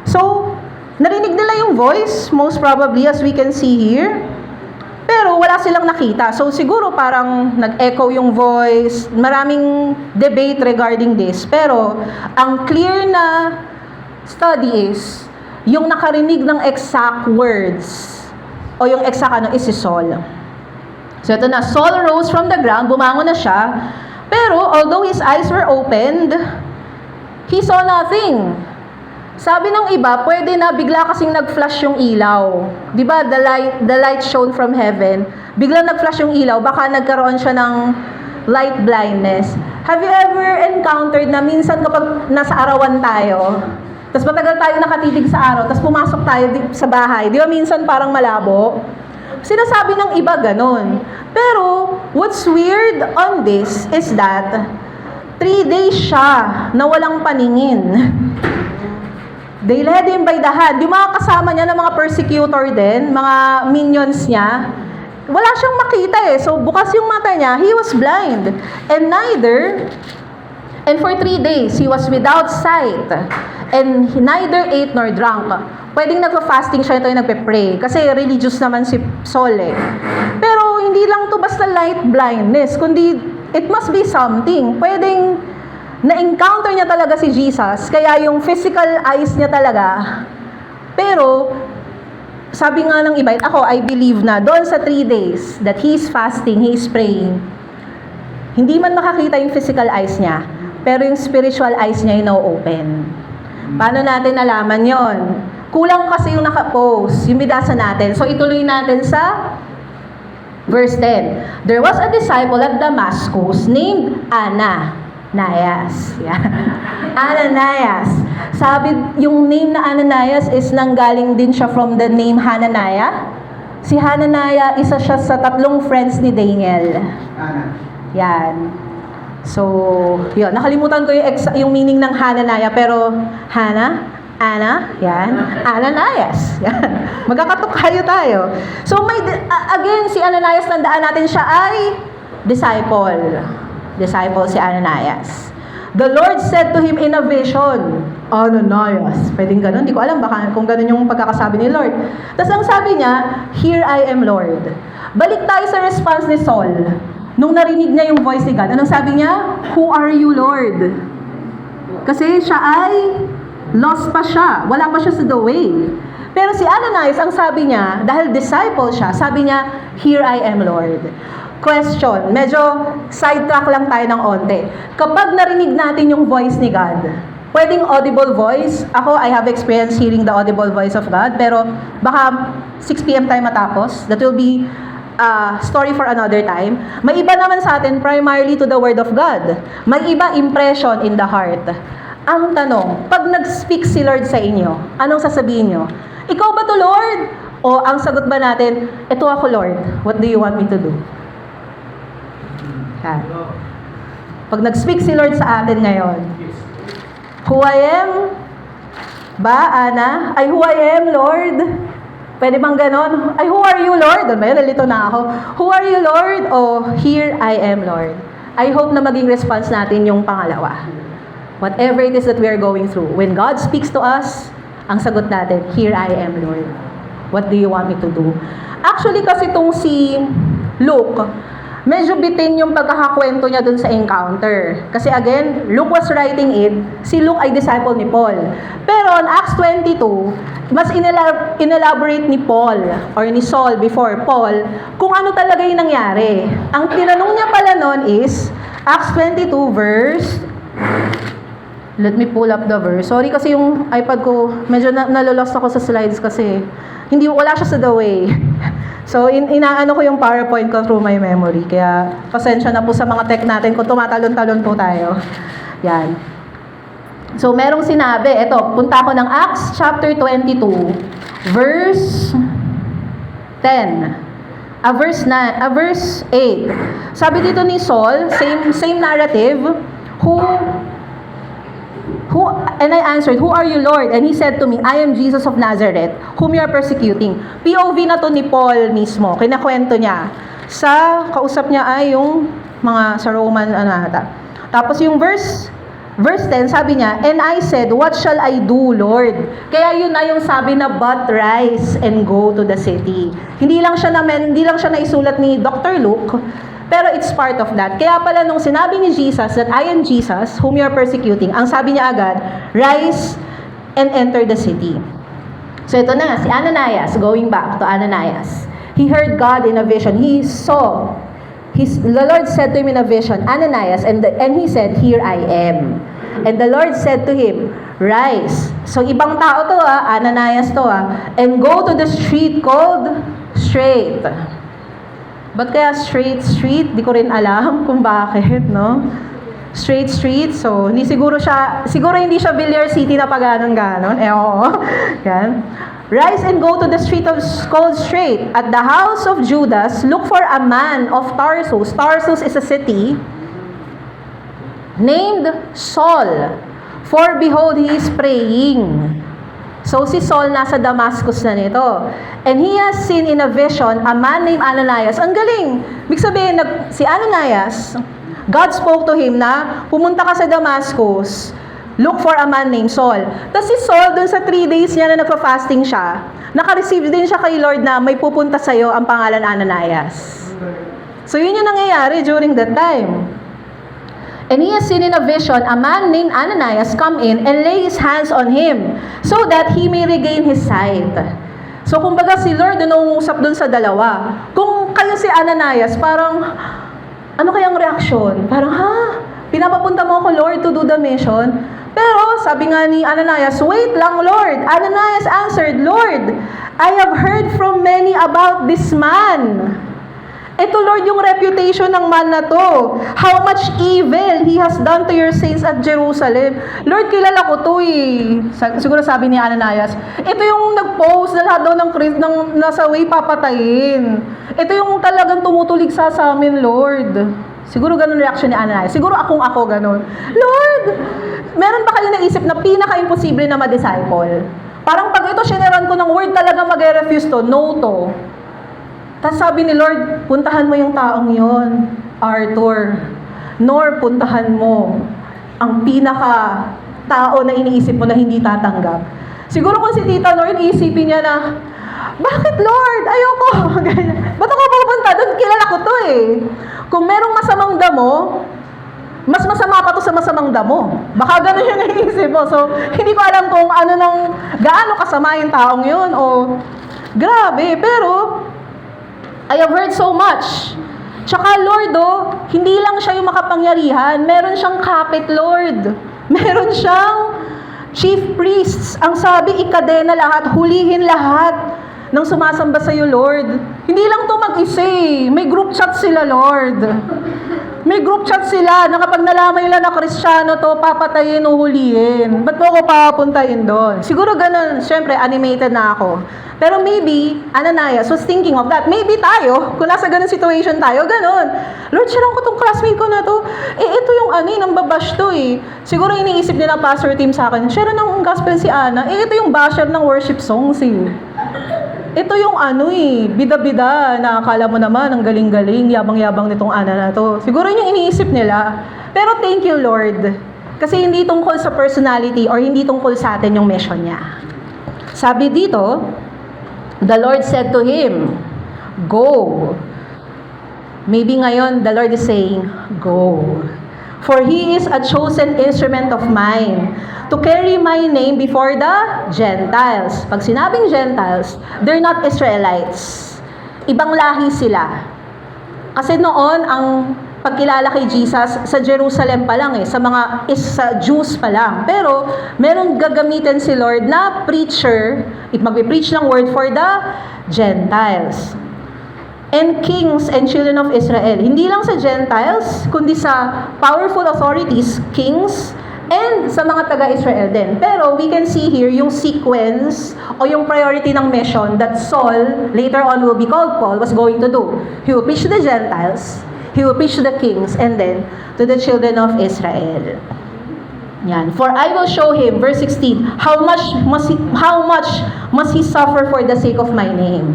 So, narinig nila yung voice, most probably, as we can see here, pero wala silang nakita. So, siguro parang nag-echo yung voice, maraming debate regarding this. Pero, ang clear na study is, yung nakarinig ng exact words, o yung exact is si Saul. So ito na, Saul rose from the ground, bumangon na siya, Pero, although his eyes were opened, he saw nothing. Sabi ng iba, pwede na bigla kasing nag-flash yung ilaw. Di ba, the light shone from heaven. Bigla nag-flash yung ilaw, baka nagkaroon siya ng light blindness. Have you ever encountered na minsan kapag nasa arawan tayo, tapos matagal tayo nakatitig sa araw, tapos pumasok tayo sa bahay, di ba minsan parang malabo? Sinasabi ng iba ganun. Pero, what's weird on this is that 3 days siya na walang paningin. They led him by the hand. Yung mga kasama niya na mga persecutor din, mga minions niya, wala siyang makita eh. So, bukas yung mata niya, he was blind. And for 3 days, he was without sight. And he neither ate nor drank. Pwedeng nagpa-fasting siya, ito yung nagpe-pray. Kasi religious naman si Saul eh. Pero hindi lang to basta light blindness, kundi it must be something. Pwedeng na-encounter niya talaga si Jesus, kaya yung physical eyes niya talaga. Pero, sabi nga ng iba, ako, I believe na doon sa 3 days that he's fasting, he's praying, hindi man makakita yung physical eyes niya, pero yung spiritual eyes niya yung na-open. Paano natin nalaman yon? Kulang kasi yung nakapost, yung bidasa natin. So, ituloy natin sa verse 10. There was a disciple at Damascus named Ananias. Yeah. Ananias. Sabi, yung name na Ananias is nanggaling din siya from the name Hananiah. Si Hananiah, isa siya sa 3 friends ni Daniel. Yan. So, yun. Nakalimutan ko yung meaning ng Hananiah, pero Ana, yan. Ananias. Yan. Magkakatukayo tayo. So, again, si Ananias, tandaan natin siya ay disciple. Disciple si Ananias. The Lord said to him in a vision, Ananias. Pwedeng ganun. Hindi ko alam baka kung ganun yung pagkakasabi ni Lord. Tapos ang sabi niya, Here I am, Lord. Balik tayo sa response ni Saul. Nung narinig niya yung voice ni God, anong sabi niya? Who are you, Lord? Kasi siya ay lost pa siya. Wala pa siya sa the way. Pero si Ananias, ang sabi niya, dahil disciple siya, sabi niya, Here I am, Lord. Question, medyo sidetrack lang tayo ng onte. Kapag narinig natin yung voice ni God, pwedeng audible voice. Ako, I have experience hearing the audible voice of God, pero baka 6 p.m. tayo matapos. That will be story for another time. May iba naman sa atin, primarily to the Word of God. May iba, impression in the heart. Ang tanong, pag nag-speak si Lord sa inyo, anong sasabihin nyo? Ikaw ba to, Lord? O ang sagot ba natin, ito ako, Lord. What do you want me to do? Yan. Pag nag-speak si Lord sa atin ngayon, who I am? Ba, Ana? Ay, who I am, Lord? Pwede bang ganon? Ay, who are you, Lord? Doon ba yun? Nalito na ako. Who are you, Lord? O, here I am, Lord. I hope na maging response natin yung pangalawa. Whatever it is that we are going through, when God speaks to us, ang sagot natin, Here I am, Lord. What do you want me to do? Actually, kasi itong si Luke, medyo bitin yung pagkakakwento niya dun sa encounter. Kasi again, Luke was writing it, si Luke ay disciple ni Paul. Pero on Acts 22, mas inelaborate ni Paul or ni Saul before Paul kung ano talaga yung nangyari. Ang tinanong niya pala nun is, Acts 22 verse, let me pull up the verse. Sorry kasi yung iPad ko, medyo nalolost ako sa slides kasi wala siya sa the way. So, inaano ko yung PowerPoint ko through my memory. Kaya, pasensya na po sa mga tech natin kung tumatalon-talon po tayo. Yan. So, merong sinabi, eto, punta ako ng Acts chapter 22, verse 10. Verse 8. Sabi dito ni Saul, same narrative, and I answered, Who are you, Lord? And he said to me, I am Jesus of Nazareth, whom you are persecuting. POV na to ni Paul mismo. Kinakwento niya. Kausap niya ay yung mga sa Roman, Tapos yung verse 10, sabi niya, And I said, What shall I do, Lord? Kaya yun na yung sabi na, But rise and go to the city. Hindi lang siya naisulat ni Dr. Luke, pero it's part of that. Kaya pala nung sinabi ni Jesus that I am Jesus, whom you are persecuting, ang sabi niya agad, rise and enter the city. So ito na, si Ananias, going back to Ananias. He heard God in a vision. He saw the Lord said to him in a vision, Ananias, and he said, "Here I am." And the Lord said to him, "Rise." So ibang tao to Ananias to "and go to the street called Straight." Ba't kaya straight street? Di ko rin alam kung bakit, no? Straight street, so siguro hindi siya Villar City na paganon-ganon. Oo. Yan. "Rise and go to the street called Straight. At the house of Judas, look for a man of Tarsus." Tarsus is a city named Saul. "For behold, he is praying." So si Saul nasa Damascus na nito. "And he has seen in a vision a man named Ananias." Ang galing. Ibig sabihin, si Ananias, God spoke to him na pumunta ka sa Damascus, look for a man named Saul. Tapos si Saul, dun sa 3 days niya na nagpa-fasting siya, naka-receive din siya kay Lord na may pupunta sa'yo ang pangalan Ananias. So yun yung nangyayari during that time. "And he has seen in a vision a man named Ananias come in and lay his hands on him so that he may regain his sight." So kumbaga si Lord nangungusap dun sa dalawa. Kung kayo si Ananias, parang ano kayang reaksyon? Parang, pinapapunta mo ako, Lord, to do the mission? Pero sabi nga ni Ananias, "Wait lang, Lord." Ananias answered, "Lord, I have heard from many about this man." Ito, Lord, yung reputation ng man na to. "How much evil he has done to your saints at Jerusalem." Lord, kilala ko to Siguro sabi ni Ananias, ito yung nag-post na lahat daw ng nasa way papatayin. Ito yung talagang tumutulig sa amin, Lord. Siguro ganun reaction ni Ananias. Siguro ako ganun. "Lord, meron ba kayo naisip na pinaka-imposible na ma-disciple? Parang pag ito sineran ko ng word, talaga mag-refuse to, no to." Tapos sabi ni Lord, puntahan mo yung taong yon, Arthur. Nor puntahan mo ang pinaka-tao na iniisip mo na hindi tatanggap. Siguro kung si Tita Nor, iisipin niya na, "Bakit, Lord? Ayoko." Ba't ako pupunta doon? Kilala ko to Kung merong masamang damo, mas masama pa to sa masamang damo. Baka ganun yung naiisip mo. So, hindi ko alam kung gaano kasama yung taong yun o grabe. Pero, I have heard so much. Tsaka Lord, hindi lang siya yung makapangyarihan. Meron siyang kapit, Lord. Meron siyang chief priests. Ang sabi, ikadena lahat, hulihin lahat ng sumasamba sa iyo, Lord. Hindi lang to mag-isa May group chat sila, Lord. May group chat sila na kapag nalaman nila na Kristiyano to, papatayin o hulihin. Ba't mo ako papuntahin doon? Siguro ganun. Siyempre, animated na ako. Pero maybe, Ananias was thinking of that. Maybe tayo, kung nasa ganun situation tayo, ganun. "Lord, sirang ko tong classmate ko na to. Ito yung nang babash to Siguro iniisip nila pastor team sa akin, share ng gospel si Ana. Ito yung basher ng worship songs Ito yung bida-bida na akala mo naman, ang galing-galing, yabang-yabang nitong Ana na to. Siguro yung iniisip nila. Pero thank you, Lord. Kasi hindi tungkol sa personality or hindi tungkol sa atin yung mission niya. Sabi dito, the Lord said to him, "Go." Maybe ngayon, the Lord is saying, "Go. For he is a chosen instrument of mine to carry my name before the Gentiles." Pag sinabing Gentiles, they're not Israelites. Ibang lahi sila. Kasi noon, ang pagkilala kay Jesus, sa Jerusalem pa lang sa Jews pa lang. Pero, merong gagamitin si Lord na preacher, magpipreach ng word for the Gentiles. "And kings and children of Israel." Hindi lang sa Gentiles, kundi sa powerful authorities, kings, and sa mga taga-Israel din. Pero we can see here yung sequence o yung priority ng mission that Saul, later on will be called Paul, was going to do. He will preach to the Gentiles, he will preach to the kings, and then to the children of Israel. Yan. "For I will show him," verse 16, how much must he suffer for the sake of my name."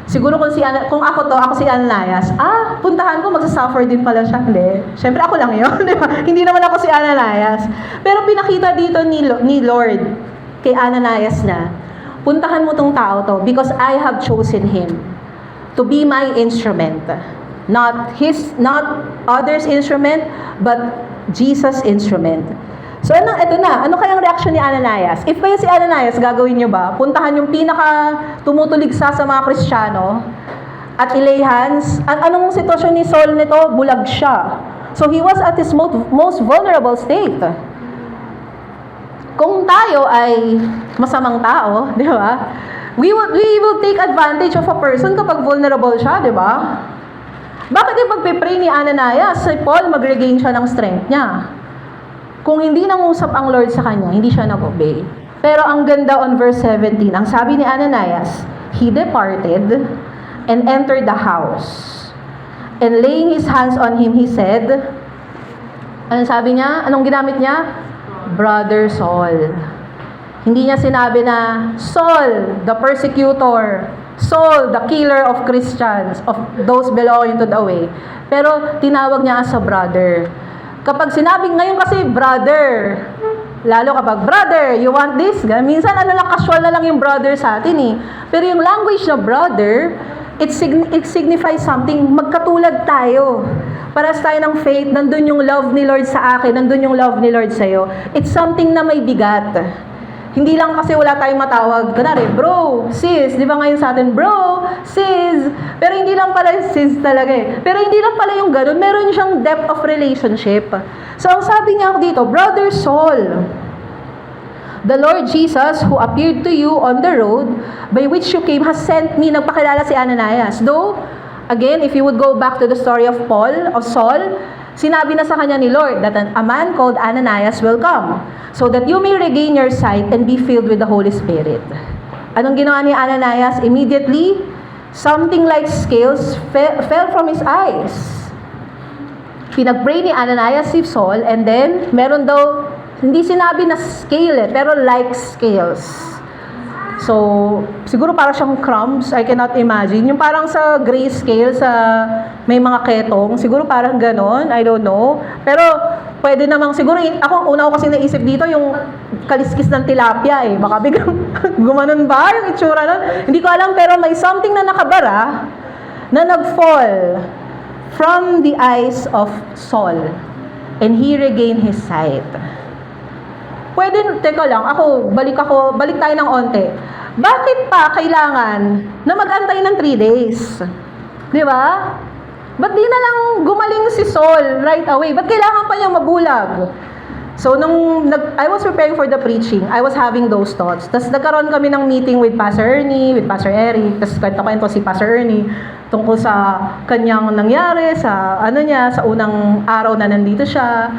Siguro kung ako si Ananias, puntahan ko, magsasuffer din pala siya. Hindi. Siyempre ako lang yun, di ba? Hindi naman ako si Ananias. Pero pinakita dito ni Lord kay Ananias na, puntahan mo tong tao to because I have chosen him to be my instrument. Not others' instrument, but Jesus' instrument. So, ito na. Ano kayang reaction ni Ananias? If kayo si Ananias, gagawin nyo ba? Puntahan yung pinaka tumutulig sa mga Kristiyano at ilay hands. Anong sitwasyon ni Saul nito? Bulag siya. So he was at his most vulnerable state. Kung tayo ay masamang tao, di ba? We will take advantage of a person kapag vulnerable siya, di ba? Bakit yung pagpipray ni Ananias, si Paul mag-regain siya ng strength niya? Kung hindi nangusap ang Lord sa kanya, hindi siya nag-obey. Pero ang ganda on verse 17, ang sabi ni Ananias, he departed and entered the house. And laying his hands on him, he said, anong sabi niya? Anong ginamit niya? Brother Saul. Hindi niya sinabi na, Saul, the persecutor, Saul, the killer of Christians, of those belonging to the way. Pero tinawag niya as a brother. Kapag sinabing ngayon kasi brother, lalo kapag brother, you want this? Minsan casual na lang yung brother sa atin eh. Pero yung language na brother, it signifies something, magkatulad tayo. Paras tayo ng faith, nandun yung love ni Lord sa akin, nandun yung love ni Lord sa'yo. It's something na may bigat. Hindi lang kasi wala tayong matawag, kunwari, bro, sis, di ba ngayon sa atin, bro, sis, pero hindi lang pala sis talaga eh. Pero hindi lang pala yung ganun, meron siyang depth of relationship. So, ang sabi niya dito, Brother Saul, the Lord Jesus, who appeared to you on the road by which you came, has sent me, nagpakilala si Ananias. Though, again, if you would go back to the story of Saul, sinabi na sa kanya ni Lord that a man called Ananias will come so that you may regain your sight and be filled with the Holy Spirit. Anong ginawa ni Ananias? Immediately, something like scales fell from his eyes. Pinag-pray ni Ananias si Saul and then meron daw, hindi sinabi na scale pero like scales. So, siguro parang siyang crumbs, I cannot imagine. Yung parang sa grayscale, sa may mga ketong, siguro parang ganon, I don't know. Pero, pwede namang, siguro, una ko kasi naisip dito, yung kaliskis ng tilapia eh. Baka biglang, gumanon ba yung itsura nun? Hindi ko alam, pero may something na nakabara, na nag-fall from the eyes of Saul. And he regained his sight. Pwede, teka lang, balik tayo ng onte. Bakit pa kailangan na mag-antay ng 3 days? Di ba? Ba't di na lang gumaling si Saul right away? Ba't kailangan pa niyang mabulag? So, I was preparing for the preaching, I was having those thoughts. Tapos nagkaroon kami ng meeting with Pastor Ernie, with Pastor Eric. Tapos kwento si Pastor Ernie tungkol sa kanyang nangyari, sa sa unang araw na nandito siya.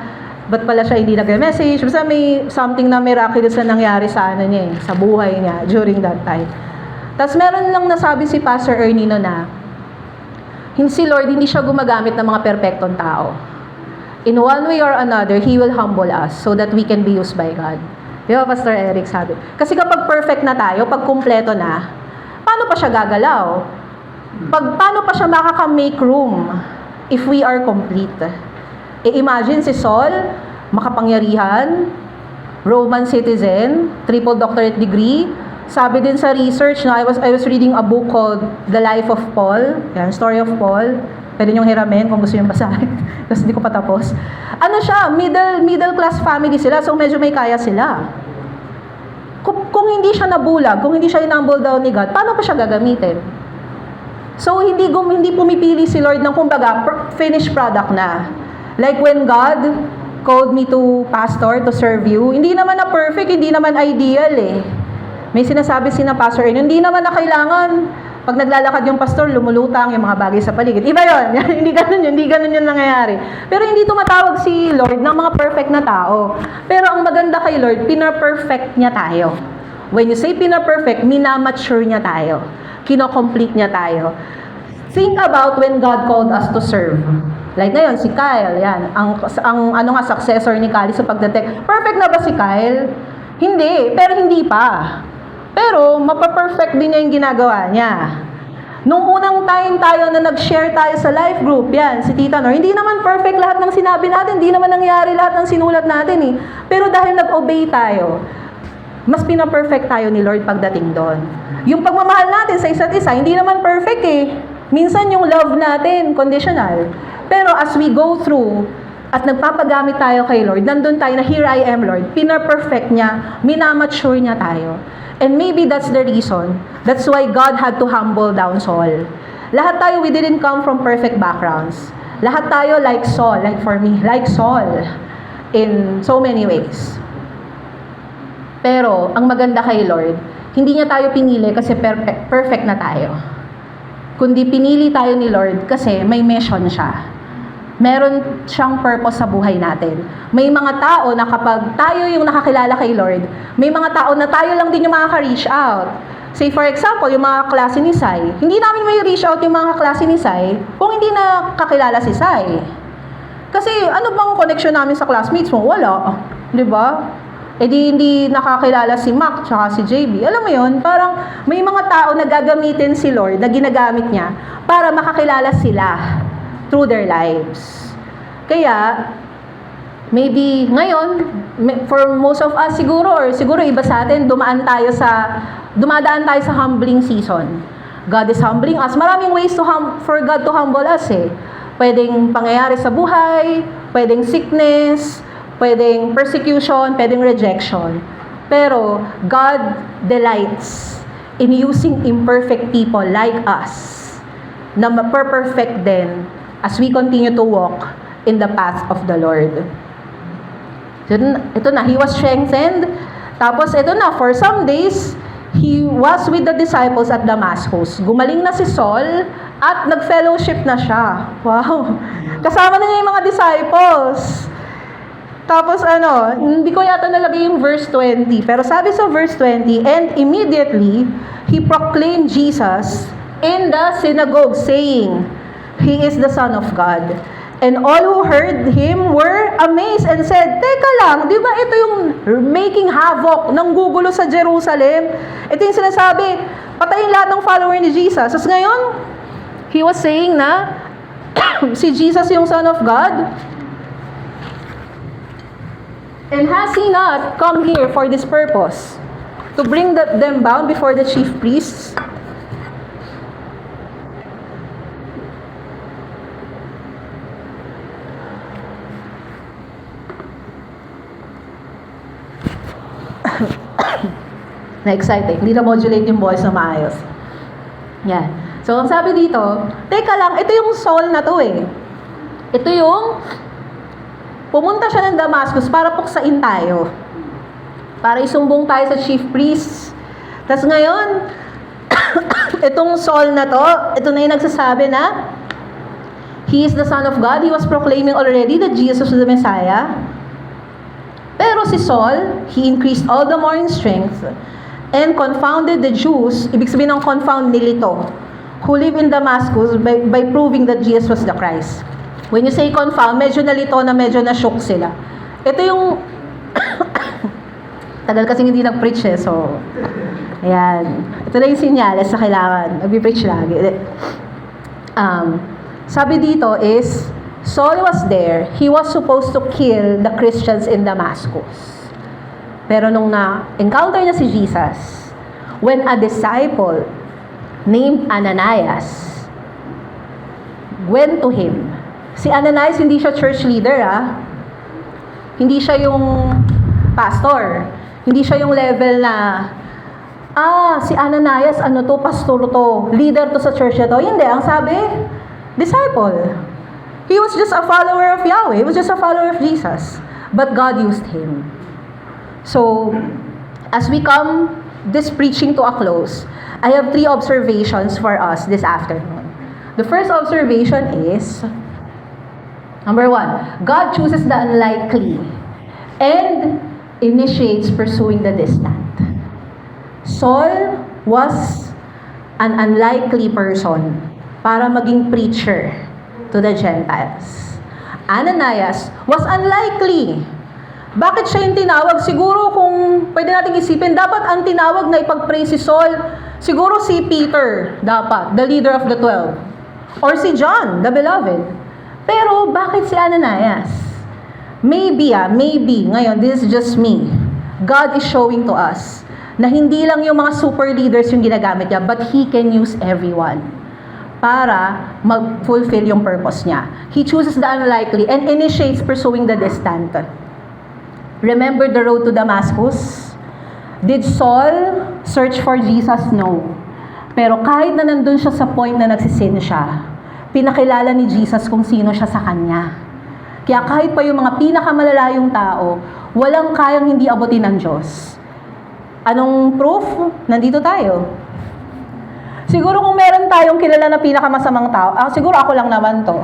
Ba't pala siya hindi nag-message? Basta may something na miraculous na nangyari sa niya sa buhay niya during that time. Tapos meron lang nasabi si Pastor Ernie na si Lord hindi siya gumagamit ng mga perpektong tao. In one way or another, He will humble us so that we can be used by God. Di ba, Pastor Eric sabi? Kasi kapag perfect na tayo, pag kumpleto na, paano pa siya gagalaw? Paano pa siya makaka-make room if we are complete? Imagine si Saul, makapangyarihan, Roman citizen, triple doctorate degree. Sabi din sa research, I was reading a book called The Life of Paul, yan, Story of Paul. Pwede niyong hiramin kung gusto niyong basahin. Kasi hindi ko pa tapos. Ano siya, middle class family sila, so medyo may kaya sila. Kung hindi siya nabulag, kung hindi siya inumble down ni God, paano pa siya gagamitin? So, hindi pumipili si Lord ng kumbaga, finished product na. Like when God called me to pastor, to serve you, hindi naman na perfect, hindi naman ideal eh. May sinasabi na pastor, hindi naman na kailangan, pag naglalakad yung pastor, lumulutang yung mga bagay sa paligid. Iba yun, hindi ganun yun nangyayari. Pero hindi tumatawag si Lord ng mga perfect na tao. Pero ang maganda kay Lord, pina-perfect niya tayo. When you say pina-perfect, minamature niya tayo. Kino-complete niya tayo. Think about when God called us to serve. Like ngayon, si Kyle, yan. Ang successor ni Kali sa pagdetect. Perfect na ba si Kyle? Hindi, pero hindi pa. Pero, mapaperfect din niya yung ginagawa niya. Nung unang time tayo na nag-share tayo sa life group, yan, si Tita Nor, hindi naman perfect lahat ng sinabi natin, hindi naman nangyari lahat ng sinulat natin eh. Pero dahil nag-obey tayo, mas pina-perfect tayo ni Lord pagdating doon. Yung pagmamahal natin sa isa't isa, hindi naman perfect eh. Minsan yung love natin, conditional. Pero as we go through, at nagpapagamit tayo kay Lord, nandun tayo na, here I am, Lord. Pina-perfect niya, minamature niya tayo. And maybe that's the reason. That's why God had to humble down Saul. lahat tayo, we didn't come from perfect backgrounds. Lahat tayo like Saul, like for me, like Saul in so many ways. Pero, ang maganda kay Lord, hindi niya tayo pinili kasi perfect na tayo. Kundi pinili tayo ni Lord kasi may mission siya. Meron siyang purpose sa buhay natin. May mga tao na kapag tayo yung nakakilala kay Lord, may mga tao na tayo lang din yung makaka-reach out. Say for example, yung mga klase ni Sai. Hindi namin may reach out yung mga klase ni Sai kung hindi na kakilala si Sai. Kasi ano bang connection namin sa classmates mo? Wala. Di ba? Eh di hindi nakakilala si Mac tsaka si JB. Alam mo yun, parang may mga tao na gagamitin si Lord, na ginagamit niya para makakilala sila through their lives. Kaya, maybe ngayon, for most of us siguro, or siguro iba sa atin, dumadaan tayo sa humbling season. God is humbling us. Maraming ways for God to humble us eh. Pwedeng pangyayari sa buhay, pwedeng sickness, pwedeng persecution, pwedeng rejection. Pero, God delights in using imperfect people like us na ma-perfect din as we continue to walk in the path of the Lord. Ito na, he was strengthened. Tapos ito na, for some days, he was with the disciples at Damascus. Gumaling na si Saul at nag-fellowship na siya. Wow! Kasama na niya yung mga disciples. Tapos hindi ko yata nalagay yung verse 20. Pero sabi sa verse 20, and immediately, he proclaimed Jesus in the synagogue, saying, He is the Son of God. And all who heard him were amazed and said, teka lang, di ba ito yung making havoc, ng gugulo sa Jerusalem? Ito yung sinasabi, patayin lahat ng follower ni Jesus. Tapos ngayon, he was saying na, si Jesus yung Son of God. And has he not come here for this purpose? To bring them bound before the chief priests? Na-excited. Hindi na modulate yung voice na maayos. Yan. So, ang sabi dito, teka lang, ito yung Saul na to eh. Ito yung pumunta siya ng Damascus para puksain tayo. Para isumbong tayo sa chief priests. Tapos ngayon, itong Saul na to, ito na yung nagsasabi na He is the Son of God. He was proclaiming already that Jesus was the Messiah. Pero si Saul, he increased all the more in strength and confounded the Jews, ibig sabihin ng confound, nilito, who live in Damascus by proving that Jesus was the Christ. When you say confound, medyo nalito na medyo na-shock sila. Ito yung tagal kasing hindi nag-preach eh, so ayan. Ito na yung sinyales na kailangan mag-preach lagi. Sabi dito is, Saul was there. He was supposed to kill the Christians in Damascus. Pero nung na-encounter niya si Jesus, when a disciple named Ananias went to him. Si Ananias, hindi siya church leader, Hindi siya yung pastor. Hindi siya yung level na, si Ananias, pastor to, leader to sa church na to. Hindi, ang sabi, disciple. He was just a follower of Yahweh. He was just a follower of Jesus. But God used him. So, as we come this preaching to a close, I have 3 observations for us this afternoon. The first observation is, number 1, God chooses the unlikely and initiates pursuing the distant. Saul was an unlikely person para maging preacher to the Gentiles. Ananias was unlikely. Bakit siya yung tinawag? Siguro kung pwede nating isipin, dapat ang tinawag na ipag-pray si Saul, siguro si Peter dapat, the leader of the 12. Or si John, the beloved. Pero bakit si Ananias? Maybe, ngayon, this is just me. God is showing to us na hindi lang yung mga super leaders yung ginagamit niya, but He can use everyone para mag-fulfill yung purpose niya. He chooses the unlikely and initiates pursuing the distant. Remember the road to Damascus? Did Saul search for Jesus? No. Pero kahit na nandun siya sa point na nagsisin siya, pinakilala ni Jesus kung sino siya sa kanya. Kaya kahit pa yung mga pinakamalalayong tao, walang kayang hindi abutin ng Diyos. Anong proof? Nandito tayo. Siguro kung meron tayong kilala na pinakamasamang tao, siguro ako lang naman to.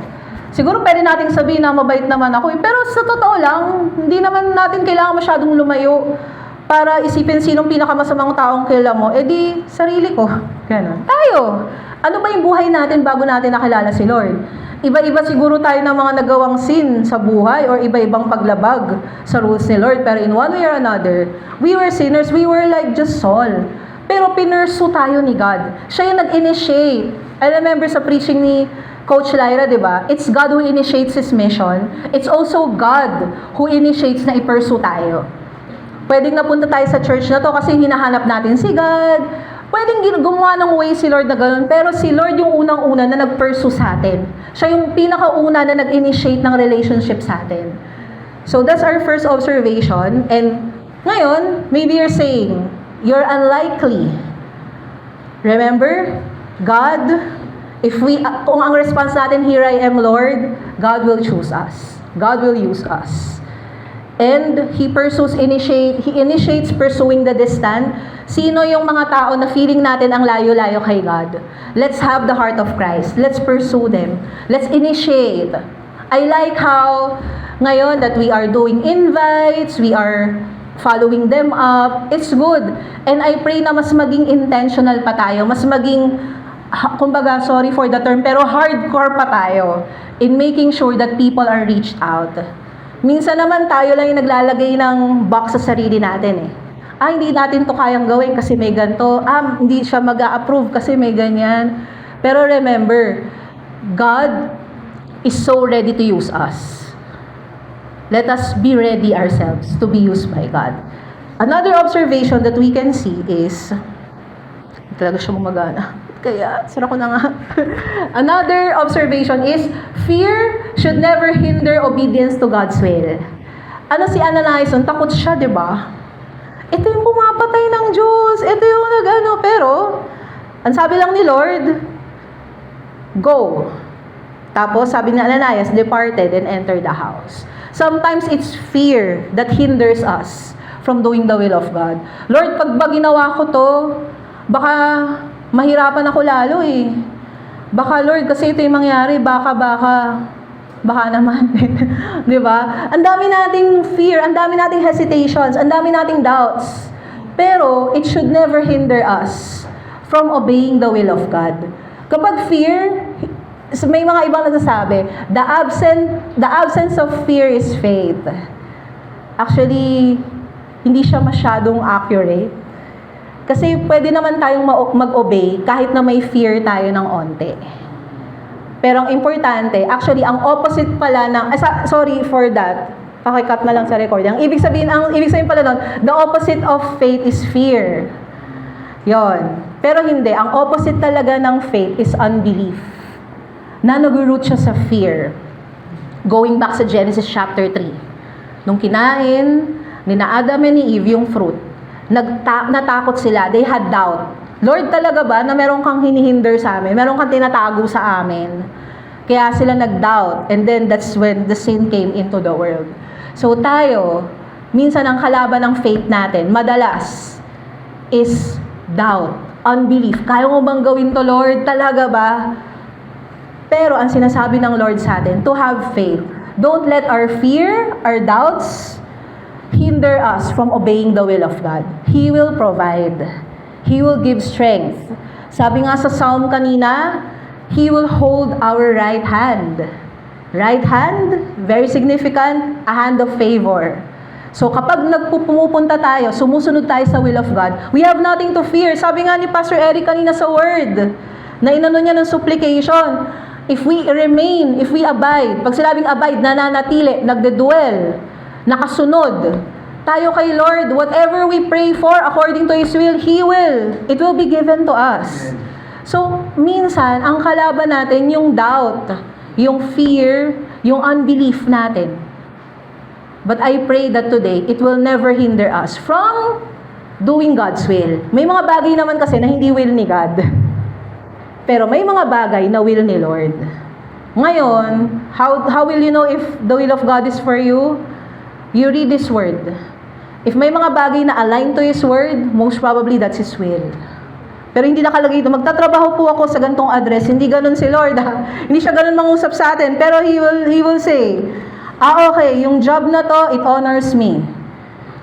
Siguro pwede nating sabihin na mabait naman ako. Pero sa totoo lang, hindi naman natin kailangan masyadong lumayo para isipin sinong pinakamasamang taong kilala mo. Eh di, sarili ko. Ganun. Tayo. Ano ba yung buhay natin bago natin nakilala si Lord? Iba-iba siguro tayo ng mga nagawang sin sa buhay or iba-ibang paglabag sa rules ni Lord. Pero in one way or another, we were sinners. We were like just Saul. Pero pinursu tayo ni God. Siya yung nag-initiate. I remember sa preaching ni Coach Lyra, di ba? It's God who initiates His mission. It's also God who initiates na i-pursue tayo. Pwedeng napunta tayo sa church na to kasi hinahanap natin si God. Pwedeng gumawa ng way si Lord na gano'n, pero si Lord yung unang-una na nag-pursue sa atin. Siya yung pinakauna na nag-initiate ng relationship sa atin. So that's our first observation. And ngayon, maybe you're saying, you're unlikely. Remember, God, kung ang response natin, here I am, Lord, God will choose us. God will use us. And He initiates pursuing the distant. Sino yung mga tao na feeling natin ang layo-layo kay God? Let's have the heart of Christ. Let's pursue them. Let's initiate. I like how ngayon that we are doing invites, we are following them up. It's good. And I pray na mas maging intentional pa tayo, mas maging, kumbaga, sorry for the term, pero hardcore pa tayo in making sure that people are reached out. Minsan naman tayo lang yung naglalagay ng box sa sarili natin eh. Hindi natin to kayang gawin kasi may ganito. Hindi siya mag-a-approve kasi may ganyan. Pero remember, God is so ready to use us. Let us be ready ourselves to be used by God. Another observation that we can see is, talaga siya gumagana. Kaya, sira ko na nga. Another observation is, fear should never hinder obedience to God's will. Ano si Ananias? Takot siya, di ba? Ito yung pumapatay ng Diyos. Ito yung nag-ano. Pero, ang sabi lang ni Lord, go. Tapos, sabi ni Ananias, departed and entered the house. Sometimes it's fear that hinders us from doing the will of God. Lord, pag ba ginawa ko to, baka mahirapan ako lalo eh. Baka Lord, kasi ito yung mangyari, baka naman. Di ba? Ang dami nating fear, ang dami nating hesitations, ang dami nating doubts. Pero, it should never hinder us from obeying the will of God. Kapag fear, may mga ibang nagsasabi, the absence of fear is faith. Actually, hindi siya masyadong accurate. Kasi pwede naman tayong mag-obey kahit na may fear tayo ng onte. Pero ang importante, actually, ang opposite pala ng, sorry for that, pakicut na lang sa recording. Ang ibig sabihin pala doon, the opposite of faith is fear. Yon. Pero hindi, ang opposite talaga ng faith is unbelief. Na nag-root siya sa fear. Going back sa Genesis chapter 3. Nung kinain ni Adam and ni Eve yung fruit, natakot sila, they had doubt. Lord, talaga ba na meron kang hinihinder sa amin? Meron kang tinatago sa amin? Kaya sila nag-doubt. And then that's when the sin came into the world. So tayo, minsan ang kalaban ng faith natin, madalas, is doubt, unbelief. Kaya mo bang gawin to, Lord? Talaga ba? Pero ang sinasabi ng Lord sa atin, to have faith. Don't let our fear, our doubts, hinder us from obeying the will of God. He will provide. He will give strength. Sabi nga sa Psalm kanina, He will hold our right hand. Right hand, very significant, a hand of favor. So kapag pumupunta tayo, sumusunod tayo sa will of God, we have nothing to fear. Sabi nga ni Pastor Eric kanina sa word, na inano niya ng supplication, if we remain, if we abide, pag sinabing abide, nananatili, nagdedwell, nakasunod tayo kay Lord, whatever we pray for according to His will, it will be given to us. So, minsan, ang kalaban natin yung doubt, yung fear, yung unbelief natin. But I pray that today, it will never hinder us from doing God's will. May mga bagay naman kasi na hindi will ni God. Pero may mga bagay na will ni Lord. Ngayon, how will you know if the will of God is for you? You read His Word. If may mga bagay na align to His Word, most probably that's His will. Pero hindi nakalagay ito, magtatrabaho po ako sa gantong address. Hindi ganun si Lord. Hindi siya ganun mangusap sa atin. Pero He will say, okay, yung job na to, it honors me.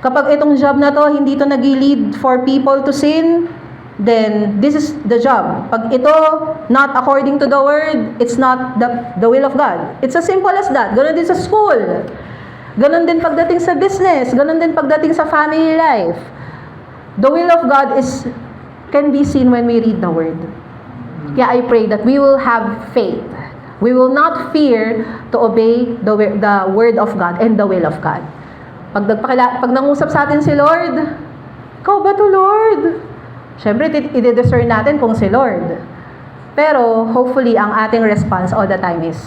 Kapag itong job na to, hindi to nag-lead for people to sin, then this is the job. Pag ito, not according to the Word, it's not the will of God. It's as simple as that. Ganun din sa school. Ganun din pagdating sa business. Ganun din pagdating sa family life. The will of God can be seen when we read the Word. Kaya I pray that we will have faith. We will not fear to obey the Word of God and the will of God. Pag nangusap sa atin si Lord, ikaw ba to, Lord? Siyempre, i-discern natin kung si Lord. Pero, hopefully, ang ating response all the time is,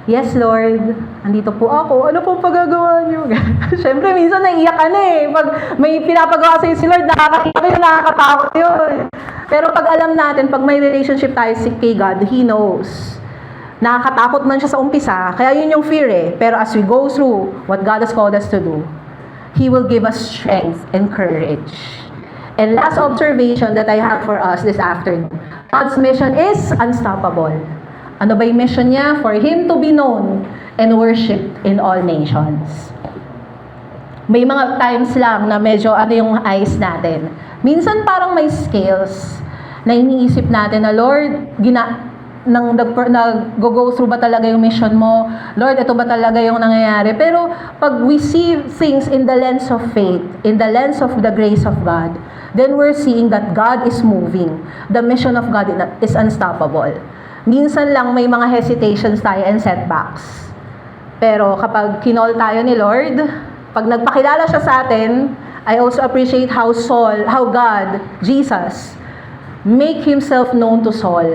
yes, Lord, andito po ako. Ano pong pagagawa niyo? Siyempre, minsan naiiyak ka na eh. Pag may pinapagawa sa'yo si Lord, nakakatakot yun. Pero pag alam natin, pag may relationship tayo kay God, He knows. Nakakatakot man siya sa umpisa, kaya yun yung fear eh. Pero as we go through what God has called us to do, He will give us strength and courage. And last observation that I have for us this afternoon, God's mission is unstoppable. Ano ba yung mission niya? For Him to be known and worshipped in all nations. May mga times lang na medyo yung eyes natin. Minsan parang may scales na iniisip natin na, Lord, nag-go through ba talaga yung mission mo? Lord, ito ba talaga yung nangyayari? Pero pag we see things in the lens of faith, in the lens of the grace of God, then we're seeing that God is moving. The mission of God is unstoppable. Minsan lang may mga hesitations tayo and setbacks. Pero kapag kinol tayo ni Lord, pag nagpakilala siya sa atin, I also appreciate how God, Jesus, make Himself known to Saul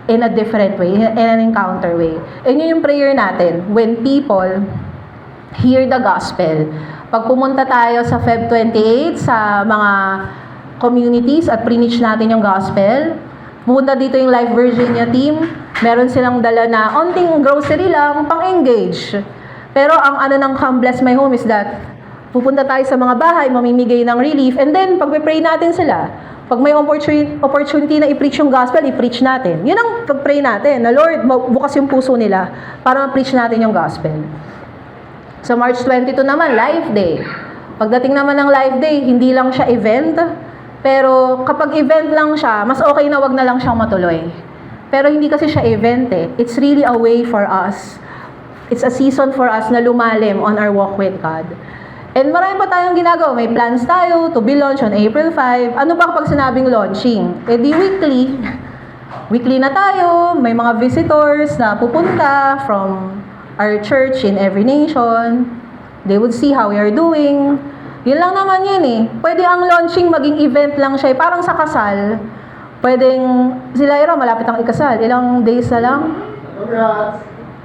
in a different way, in an encounter way. And yun yung prayer natin, when people hear the gospel. Pag pumunta tayo sa Feb 28, sa mga communities at preach natin yung gospel, pumunta dito yung Life Virginia team, meron silang dala na onting grocery lang, pang-engage. Pero ang ng Come Bless My Home is that, pupunta tayo sa mga bahay, mamimigay ng relief, and then pag-pray natin sila, pag may opportunity na i-preach yung gospel, i-preach natin. Yun ang pag-pray natin, na Lord, bukas yung puso nila para ma-preach natin yung gospel. Sa March 22 naman, Life Day. Pagdating naman ng Life Day, hindi lang siya event, pero kapag event lang siya, mas okay na wag na lang siyang matuloy. Pero hindi kasi siya event eh. It's really a way for us. It's a season for us na lumalim on our walk with God. And marami pa tayong ginagawa. May plans tayo to be launched on April 5. Ano ba kapag sinabing launching? Eh di weekly. Weekly na tayo. May mga visitors na pupunta from our church in every nation. They would see how we are doing. Yun lang naman yun eh. Pwede ang launching maging event lang siya. Parang sa kasal. Pwedeng, sila malapit ang ikasal. Ilang days na lang?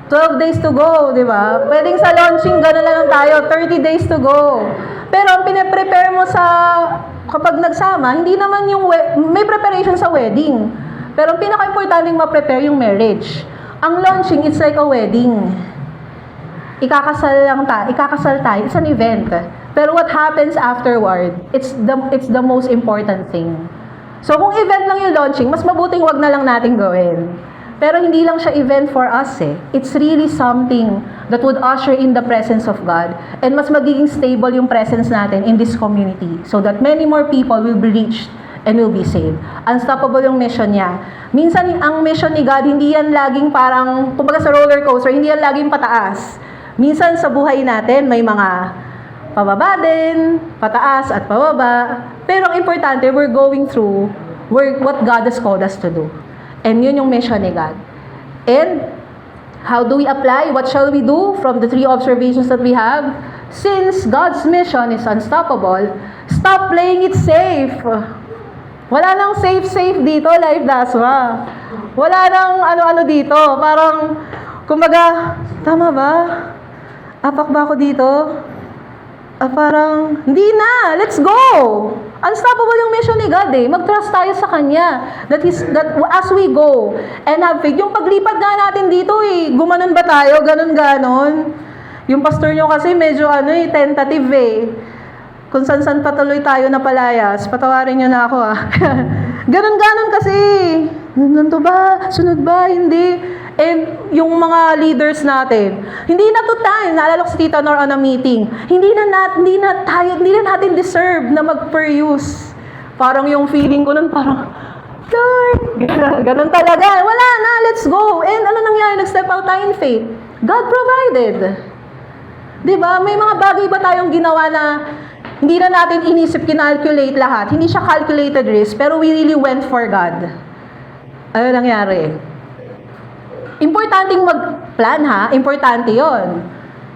12 days to go, di ba? Pwedeng sa launching, gano'n lang tayo. 30 days to go. Pero ang pinaprepare mo kapag nagsama, hindi naman yung, may preparation sa wedding. Pero ang pinaka-importanting ma-prepare yung marriage. Ang launching, it's like a wedding. Ikakasal tayo. It's an event. Pero what happens afterward, it's the most important thing. So kung event lang yung launching, mas mabuting wag na lang natin gawin. Pero hindi lang siya event for us eh. It's really something that would usher in the presence of God. And mas magiging stable yung presence natin in this community so that many more people will be reached and will be saved. Unstoppable yung mission niya. Minsan ang mission ni God, hindi yan laging parang, kumbaga sa roller coaster, hindi yan laging pataas. Minsan sa buhay natin, may mga pababa din, pataas at pababa. Pero ang importante, we're going through what God has called us to do. And yun yung mission ni God. And how do we apply? What shall we do from the 3 observations that we have? Since God's mission is unstoppable, stop playing it safe. Wala nang safe dito, Life Dasma. Wala nang ano-ano dito. Parang, kumbaga, tama ba? Apak ba ako dito? Parang, hindi na, let's go! Unstoppable yung mission ni God eh. Mag-trust tayo sa Kanya. That as we go and have faith. Yung paglipat nga natin dito eh, gumanon ba tayo? Ganon-ganon. Yung pastor nyo kasi medyo tentative eh. Kung san-san patuloy tayo na palayas, patawarin nyo na ako Ganon-ganon kasi. Ganito ba? Sunod ba? Hindi. And yung mga leaders natin, hindi na to time. Naalala ko si Tita Nor on a meeting. Hindi na natin deserve na mag-per-use. Parang yung feeling ko nun, parang, Lord, ganun talaga. Wala na, let's go. And ano nangyari? Nag-step out tayo in faith. God provided. Diba? May mga bagay ba tayong ginawa na hindi na natin inisip, kinalculate lahat. Hindi siya calculated risk, pero we really went for God. Ano nangyari? Importanteng mag-plan importante yon.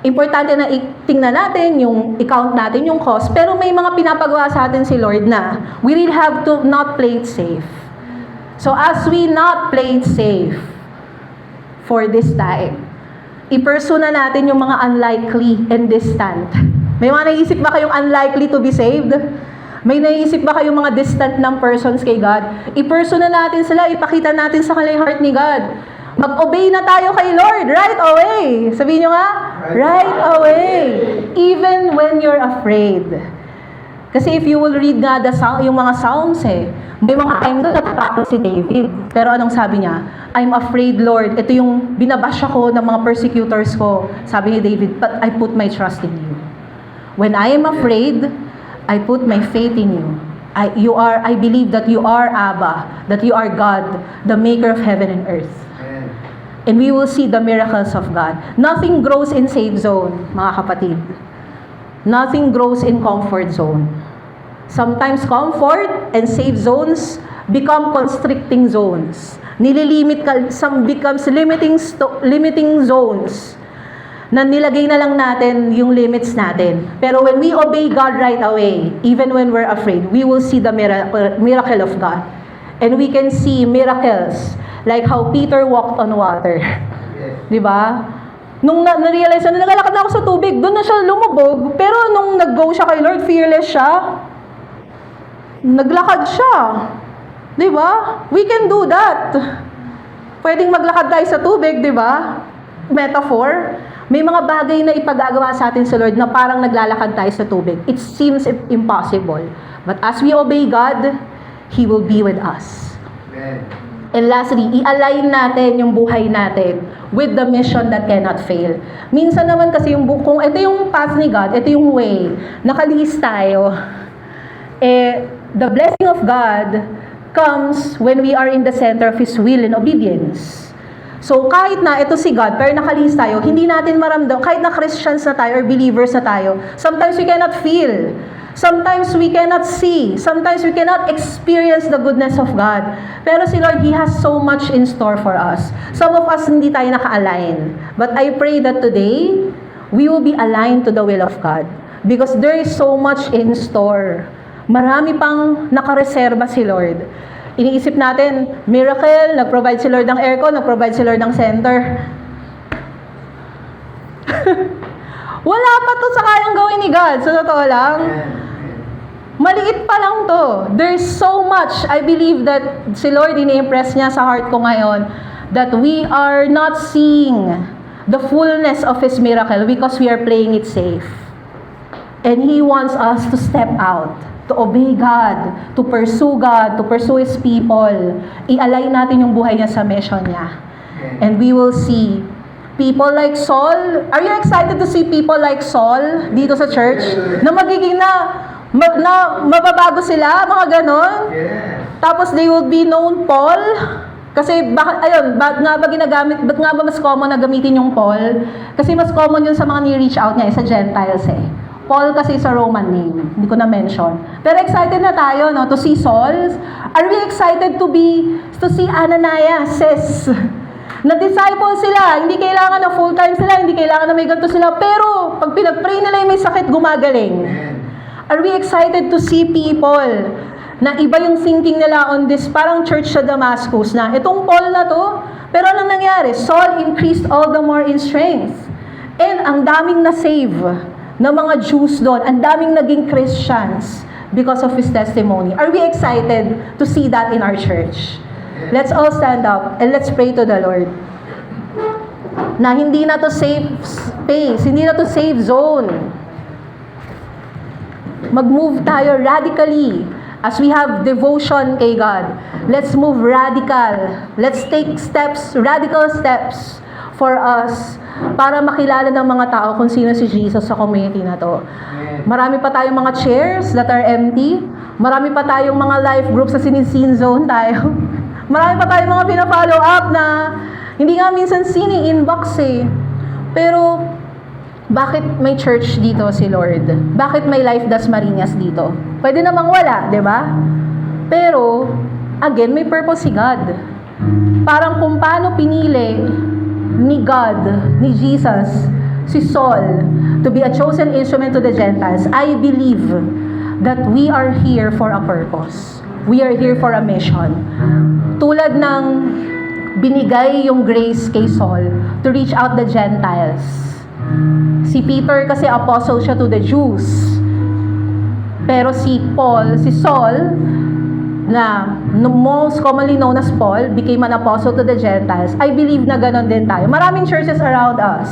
Importante na tingnan natin yung i-count natin yung cost, pero may mga pinapagawa sa atin si Lord na we really have to not play it safe. So as we not play it safe for this time, i-pursue na natin yung mga unlikely and distant. May mga naisip ba kayong unlikely to be saved? May naisip ba kayong mga distant ng persons kay God? I-pursue na natin sila, ipakita natin sa kanila yung heart ni God. Mag-obey na tayo kay Lord right away. Sabihin nyo nga, right away. Even when you're afraid. Kasi if you will read nga yung mga Psalms may mga time doon natatakot si David. Pero anong sabi niya? I'm afraid, Lord. Ito yung binabash ako ng mga persecutors ko. Sabi ni David, but I put my trust in you. When I am afraid, I put my faith in you. I believe that you are Abba, that you are God, the maker of heaven and earth. And we will see the miracles of God. Nothing grows in safe zone, mga kapatid. Nothing grows in comfort zone. Sometimes comfort and safe zones become constricting zones. Some becomes limiting zones na nilagay na lang natin yung limits natin. Pero when we obey God right away, even when we're afraid, we will see the miracle of God. And we can see miracles like how Peter walked on water. Di ba? Nung na-realize na naglalakad na ako sa tubig, doon na siya lumubog. Pero nung nag-go siya kay Lord, fearless siya. Naglakad siya. Di ba? We can do that. Pwedeng maglakad tayo sa tubig, di ba? Metaphor. May mga bagay na ipagagawa sa atin sa Lord na parang naglalakad tayo sa tubig. It seems impossible. But as we obey God, He will be with us. Amen. And lastly, i-align natin yung buhay natin with the mission that cannot fail. Minsan naman kasi kung ito yung path ni God, ito yung way, nakalihis tayo, the blessing of God comes when we are in the center of His will and obedience. So kahit na ito si God, pero nakalihis tayo, hindi natin maramdam, kahit na Christians na tayo or believers na tayo, sometimes we cannot feel. Sometimes we cannot see. Sometimes we cannot experience the goodness of God. Pero si Lord, He has so much in store for us. Some of us hindi tayo naka-align. But I pray that today, we will be aligned to the will of God. Because there is so much in store. Marami pang nakareserba si Lord. Iniisip natin, miracle, nag-provide si Lord ng aircon, nag-provide si Lord ng center. Wala pa to sa kayang gawin ni God. Sa totoo lang. Maliit pa lang to. There's so much. I believe that si Lord, ini-impress niya sa heart ko ngayon that we are not seeing the fullness of His miracle because we are playing it safe. And He wants us to step out, to obey God, to pursue His people. I-align natin yung buhay niya sa mission niya. And we will see people like Saul. Are you excited to see people like Saul dito sa church? Na magiging mababago sila, mga ganon. Tapos they will be known Paul. Kasi ba't nga ba mas common na gamitin yung Paul? Kasi mas common yun sa mga ni-reach out niya, sa Gentiles Paul kasi sa Roman name, hindi ko na-mention. Pero excited na tayo, no, to see Saul. Are we excited to see Ananias, na disciple sila, hindi kailangan na full-time sila, hindi kailangan na may ganito sila, pero pag pinag-pray nila yung may sakit, gumagaling. Are we excited to see people na iba yung thinking nila on this, parang church sa Damascus, na itong Paul na to, pero anong nangyari? Saul increased all the more in strength. And ang daming na-save na mga Jews doon, ang daming naging Christians because of his testimony. Are we excited to see that in our church? Let's all stand up and let's pray to the Lord. Na hindi na to safe space, hindi na to safe zone. Mag-move tayo radically as we have devotion kay God. Let's move radical. Let's take steps, radical steps for us para makilala ng mga tao kung sino si Jesus sa community na to. Marami pa tayong mga chairs that are empty. Marami pa tayong mga life groups sa sin zone tayo. Marami pa tayong mga pina-follow up na hindi nga minsan inbox eh. Pero bakit may church dito si Lord? Bakit may Life Dasmariñas dito? Pwede namang wala, di ba? Pero, again, may purpose si God. Parang kung paano pinili ni God, ni Jesus, si Saul, to be a chosen instrument to the Gentiles, I believe that we are here for a purpose. We are here for a mission. Tulad ng binigay yung grace kay Saul to reach out the Gentiles. Si Peter kasi apostle siya to the Jews. Pero si Saul, na most commonly known as Paul, became an apostle to the Gentiles. I believe na ganon din tayo. Maraming churches around us.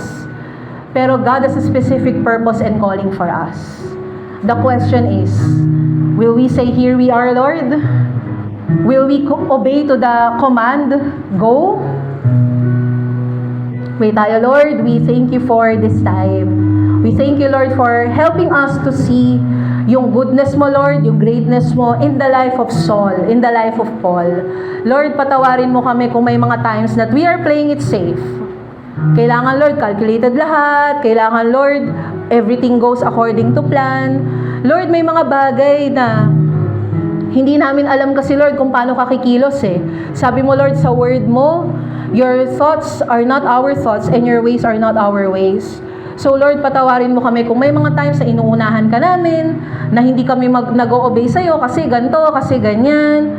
Pero God has a specific purpose and calling for us. The question is, will we say, "Here we are, Lord"? Will we obey to the command, "Go"? Wait tayo, Lord, we thank you for this time. We thank you, Lord, for helping us to see yung goodness mo, Lord, yung greatness mo in the life of Saul, in the life of Paul. Lord, patawarin mo kami kung may mga times that we are playing it safe. Kailangan, Lord, calculated lahat. Kailangan, Lord, everything goes according to plan. Lord, may mga bagay na hindi namin alam kasi, Lord, kung paano kakikilos eh. Sabi mo, Lord, sa word mo, your thoughts are not our thoughts and your ways are not our ways. So, Lord, patawarin mo kami kung may mga times na inuunahan ka namin, na hindi kami nag-o-obey sa'yo kasi ganito, kasi ganyan.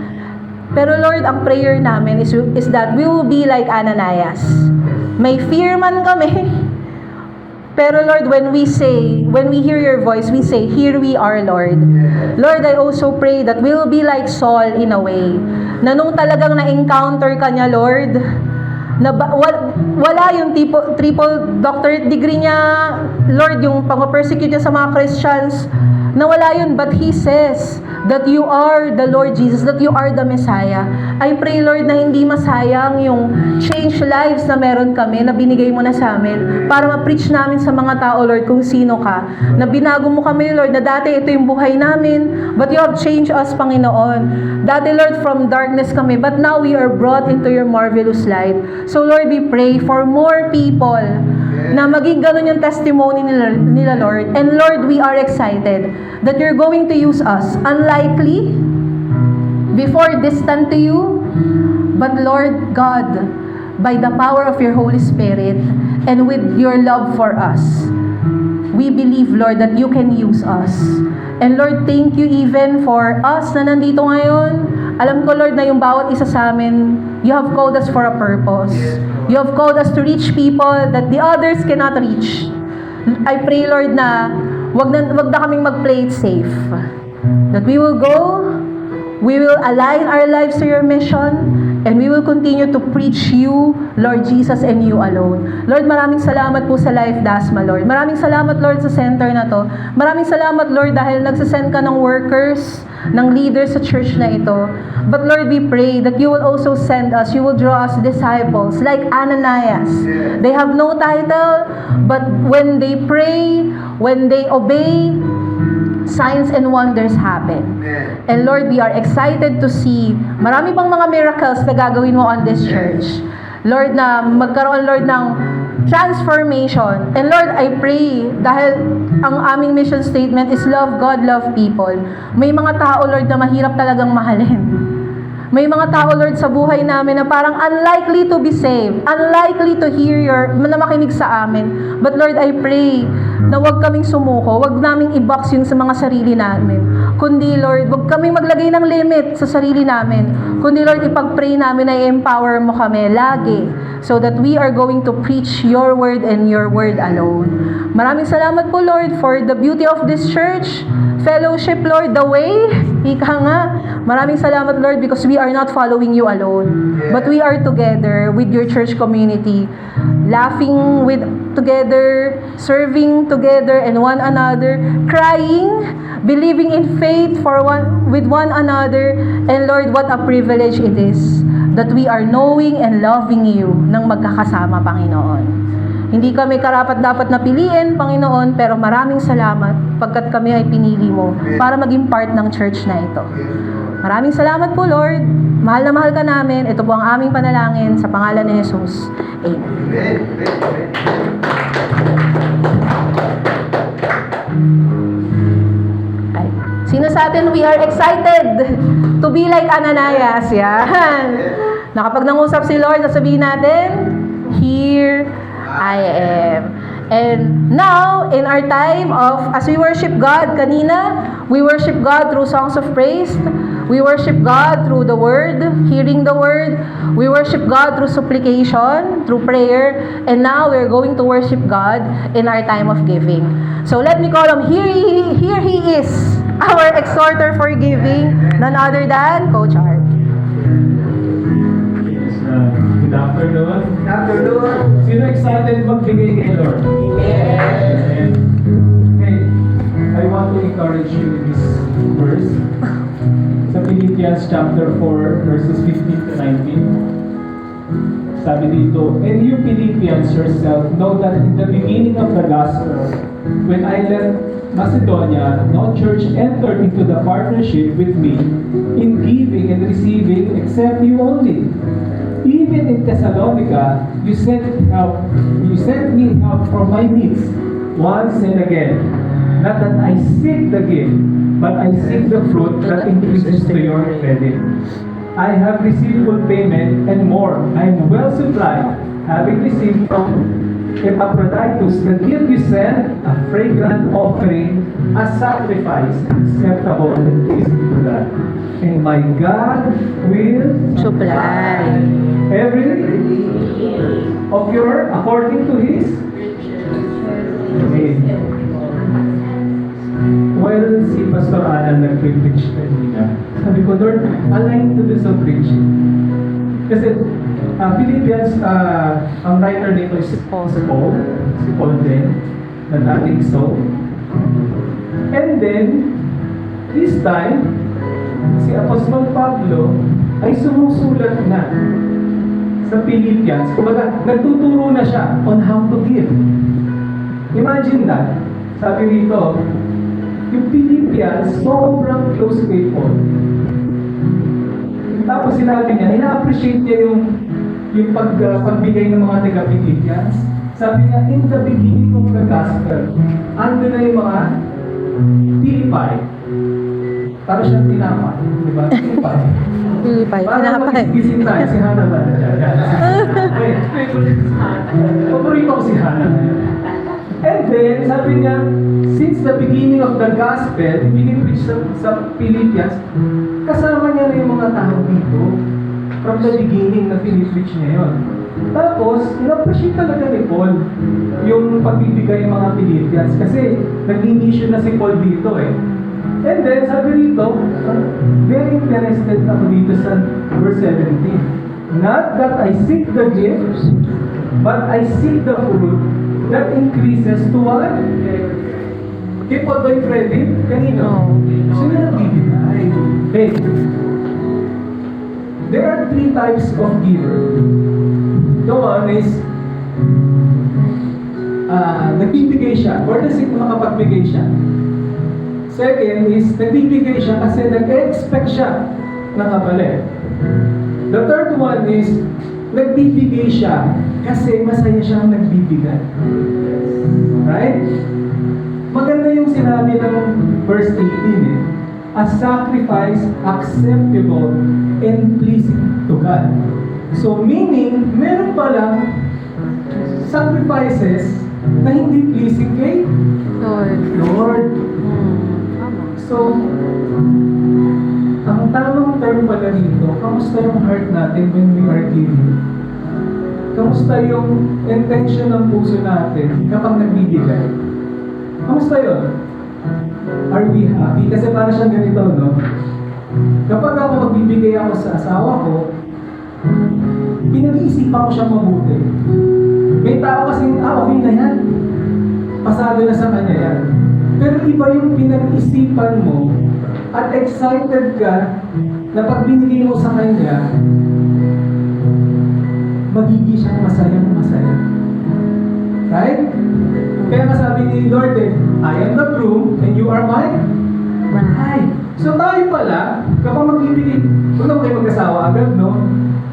Pero, Lord, ang prayer namin is that we will be like Ananias. May fear man kami. Pero, Lord, when we hear your voice, we say, "Here we are, Lord." Lord, I also pray that we will be like Saul in a way, na nung talagang na-encounter ka niya, Lord, na wala yung triple doctorate degree niya, Lord, yung pang-persecute niya sa mga Christians, na wala yun, but He says that you are the Lord Jesus, that you are the Messiah. I pray, Lord, na hindi masayang yung change lives na meron kami, na binigay mo na sa amin, para ma-preach namin sa mga tao, Lord, kung sino ka. Na binago mo kami, Lord, na dati ito yung buhay namin, but you have changed us, Panginoon. Dati, Lord, from darkness kami, but now we are brought into your marvelous light. So, Lord, we pray for more people na maging ganun yung testimony nila, Lord. And Lord, we are excited that you're going to use us. Unlikely, before distant to you, but Lord God, by the power of your Holy Spirit and with your love for us, we believe, Lord, that you can use us. And Lord, thank you even for us na nandito ngayon. Alam ko, Lord, na yung bawat isa sa amin, you have called us for a purpose. You have called us to reach people that the others cannot reach. I pray, Lord, na wag na kaming mag-play it safe. That we will go, we will align our lives to your mission, and we will continue to preach you, Lord Jesus, and you alone. Lord, maraming salamat po sa Life Dasma, Lord. Maraming salamat, Lord, sa center na to. Maraming salamat, Lord, dahil nagsasend ka ng workers, ng leaders sa church na ito. But Lord, we pray that you will also send us, you will draw us disciples like Ananias. They have no title, but when they pray, when they obey, signs and wonders happen. And Lord, we are excited to see marami pang mga miracles na gagawin mo on this church. Lord, na magkaroon, Lord, ng transformation. And Lord, I pray, dahil ang aming mission statement is love God, love people. May mga tao, Lord, na mahirap talagang mahalin. May mga tao, Lord, sa buhay namin na parang unlikely to be saved, unlikely to hear na makinig sa amin. But Lord, I pray na wag kaming sumuko, wag naming i-box yun sa mga sarili namin. Kundi, Lord, wag kaming maglagay ng limit sa sarili namin. Kundi, Lord, ipag-pray namin na i-empower mo kami lagi so that we are going to preach your word and your word alone. Maraming salamat po, Lord, for the beauty of this church. fellowship, Lord, the way. Ika nga. Maraming salamat, Lord, because we are not following you alone. But we are together with your church community, laughing with together, serving together and one another, crying, believing in faith with one another. And Lord, what a privilege it is that we are knowing and loving you ng magkakasama, Panginoon. Hindi kami karapat-dapat na piliin, Panginoon, pero maraming salamat pagkat kami ay pinili mo para maging part ng church na ito. Maraming salamat po, Lord. Mahal na mahal ka namin. Ito po ang aming panalangin sa pangalan ni Jesus. Amen. Ay. Sino sa atin we are excited to be like Ananias? Yan. Na kapag nangusap si Lord, sasabihin natin, here I am. And now, in our time of, as we worship God kanina, we worship God through songs of praise. We worship God through the Word, hearing the Word. We worship God through supplication, through prayer. And now, we're going to worship God in our time of giving. So let me call him, here he is, our exhorter for giving, none other than Coach Art. Good afternoon. Sino excited magbigay kay Lord? Amen. Okay, I want to encourage you in this verse. Sa Philippians chapter 4, verses 15 to 19. Sabi dito, and you Philippians yourself know that in the beginning of the gospel, when I left Macedonia, no church entered into the partnership with me in giving and receiving except you only. Even in Thessalonica, you sent me help for my needs once and again. Not that I seek the gift, but I seek the fruit that increases to your credit. I have received full payment and more. I am well supplied, having received from Epaphroditus the gift you sent, a fragrant offering, a sacrifice acceptable and pleasing to God. And my God will Supply every of your according to His riches. Well, si Pastor Alan nag-preach kanina. Sabi ko, Lord, align to this of preaching. Kasi Philippians, ang writer nito is Paul. Si Paul din, na dating so. And then, this time, si Apostol Pablo ay sumusulat na sa Philippians. Kumbaga, nagtuturo na siya on how to give. Imagine that. Sabi rito, yung Philippians, sobrang close kay Paul. Tapos sinabi niya, ina-appreciate niya yung pagbigay ng mga taga-Philippians. Sabi niya, in the beginning of the gospel, ando na yung mga Philippi. Para siyang tinapay, di ba? Tinapay. Pilipay. Para mag-gising tayo, si Hannah ba na dyan? Paborito ko si Hannah. And then, sabi niya, since the beginning of the gospel, pinipreach sa Philippians, kasama niya na yung mga tao dito. From the beginning na pinipreach niya yun. Tapos, in-appreciate talaga ni Paul yung pagbibigay ng mga Philippians. Kasi, nag-initiate na si Paul dito eh. And then, sabi rito, very interested ako dito sa verse 17. Not that I seek the gifts, but I seek the fruit that increases to what? Kay Paul ba yung credit? Kanino? Sino nagbibigay? Okay. There are 3 types of giver. The one is, nagbibigay siya. Or does it makapagbigay siya? Second is, nagbibigay siya kasi nag-expect siya ng kapalit. The third one is, nagbibigay siya kasi masaya siyang nagbibigay. Right? Maganda yung sinabi ng verse 18 eh. A sacrifice acceptable and pleasing to God. So meaning, meron palang sacrifices na hindi pleasing kay Lord. So, ang tamang term pala dito, kamusta yung heart natin when we are giving? Kamusta yung intention ng puso natin kapag nagbibigay? Kamusta yun? are we happy? Kasi para siyang ganito, no? Kapag ako magbibigay ako sa asawa ko, pinag-iisipan ko siyang mabuti. May tao kasi, okay na yan. Pasado na sa kanya yan. Pero iba yung pinag-isipan mo at excited ka na pag binigay mo sa kanya, magiging siyang masaya. Right? Kaya nga sabi ni Lord I am the groom and you are my bride. So tayo pala, kapag magbibigay, kung naman kayo mag-asawa agad, no?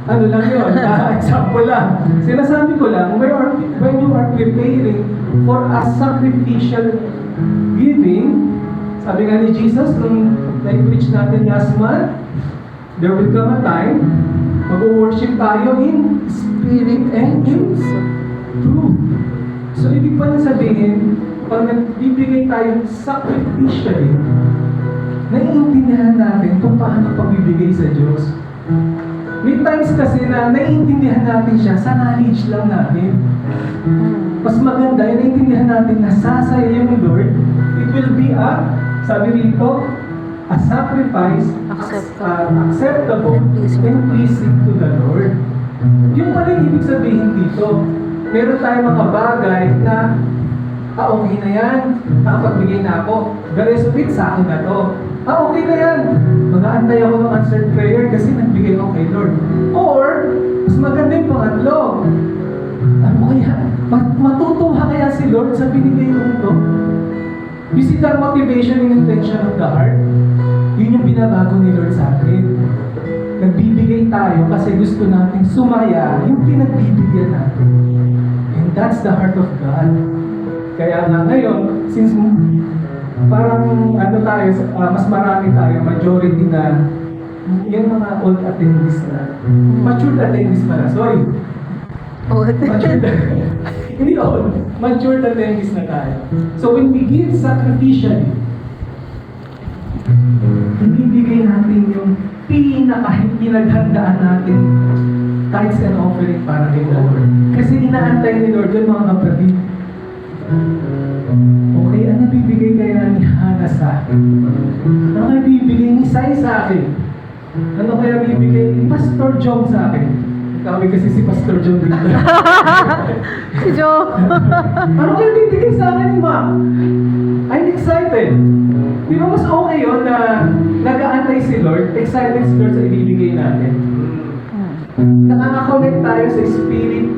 Ano lang yun, example lang. Sinasabi ko lang, when you are preparing for a sacrificial giving, sabi nga ni Jesus, nung na-preach natin last month, there will come a time, mag-worship tayo in spirit and in truth. So, ibig pa sabihin, pag nagbibigay tayo sacrificially, naiintindihan natin kung paano pagbibigay sa Diyos. May times kasi na naiintindihan natin siya sa knowledge lang natin. Mas maganda, naiintindihan natin na sasaya yung Lord. It will be sabi rito, a sacrifice acceptable and pleasing to the Lord. Yung pala yung ibig sabihin dito, meron tayong mga bagay na okay na yan, nakapagbigay na ako. The rest of it, sa akin na to. Okay na yan. Mag-aantay ako ng answered prayer kasi nagbigay ako kay Lord. Or, mas maganda yung pangatlo. Ano kaya? Matutuwa kaya si Lord sa binigay mo ito? You see the motivation and intention of the heart? Yun yung binabago ni Lord sa atin. Nagbibigay tayo kasi gusto natin sumaya yung pinagbibigyan natin. And that's the heart of God. Kaya nga ngayon, since parang tayo, mas marami tayo, majority na yung mga old attendees na, matured attendees pala, sorry. Matured, hindi old, matured attendees na tayo. So when we give sacrificially, ibibigay natin yung pinaghandaan natin tithes and offering para kay Lord. Kasi inaantay ni Lord yun, mga kapatid. Okay, ano bibigay kaya ni Hannah sa akin? Ano kaya bibigay ni Sai sa akin? Ano kaya bibigay ni Pastor John sa akin? Kami kasi si Pastor John dito. Si Joe. Ano kaya bibigay sa akin ni Ma? I'm excited. Di ba mas okay yun na nag-aantay si Lord, excited si Lord sa ibibigay natin? Nakaka-connect tayo sa Spirit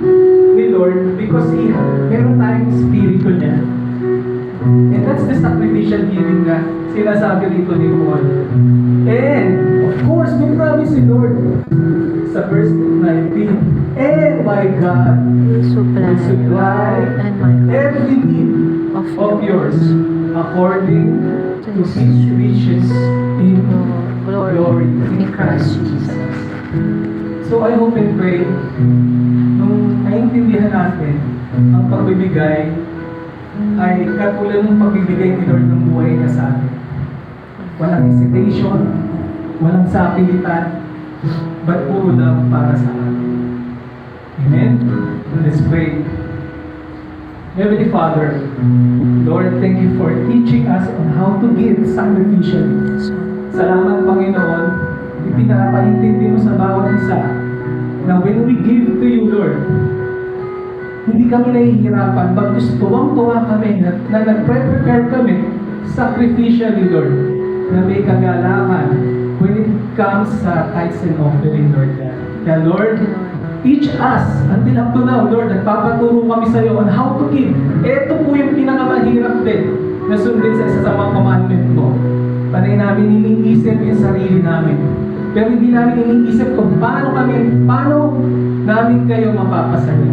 ni Lord because meron tayong Espiritu niya. And that's the sacrificial giving na sinasabi rito ni Paul. And, of course, may promise si Lord sa verse 19. And my God will supply every need of yours according to His riches in glory in Christ Jesus. So I hope and pray, nung naiintindihan natin ang pagbibigay ay katulad ng pagbibigay ni Lord ng buhay niya sa atin. Walang hesitation, walang sapilitan, but puro love para sa atin. Amen? Let's pray. Heavenly Father, Lord, thank you for teaching us on how to give sacrificially. Salamat, Panginoon, ipinapaintindi mo sa bawat isa na when we give to you, Lord, hindi kami nahihirapan, bagkus tuwang-tuwa kami na nag-prepare kami sacrificially, Lord, na may kagalakan when it comes sa tithes and offering, Lord. Kaya, Lord, teach us until up to now, Lord, nagpapaturo kami sa iyo on how to give. Ito po yung pinakamahirap din na sundin sa isa sa mga commandment mo. Panay namin iniisip yung sarili namin. Pero hindi namin iniisip kung paano namin kayo mapapasaya.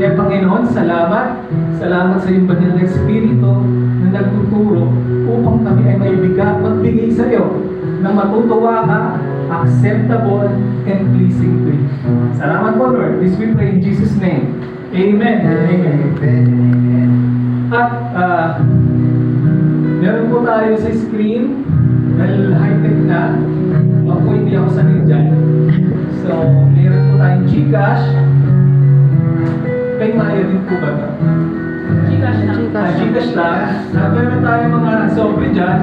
Kaya Panginoon, salamat sa iyong banal na Espiritu na nagtuturo upang kami ay magbigay sa iyo na matutuwa ka, acceptable, and pleasing to you. Salamat po, Lord. This we pray in Jesus' name. Amen. Amen. Amen. At meron po tayo sa screen dahil high-tech na. Ako hindi ako sanay dyan. So, meron po tayong Gcash. Kay Maya din po ba ito? Gcash Gcash lang. Meron tayong mga sobre dyan.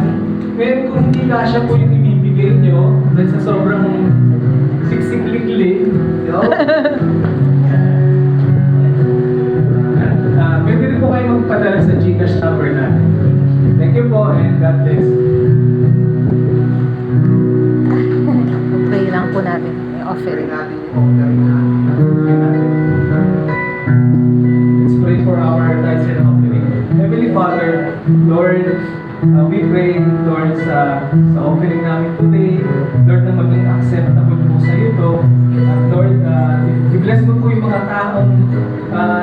Ngayon kung hindi kasya po yung ibibigay nyo, dahil sa sobrang siksik-likli, pwede rin po kayo magpadala sa Gcash number natin. Thank you po and God bless. Pray lang po natin yung offering. Let's pray for our tithes and offering. Heavenly Father, Lord, we pray, Lord, sa offering namin today, Lord, na maging acceptable po sa iyo to. At Lord, i-bless mo po yung mga taong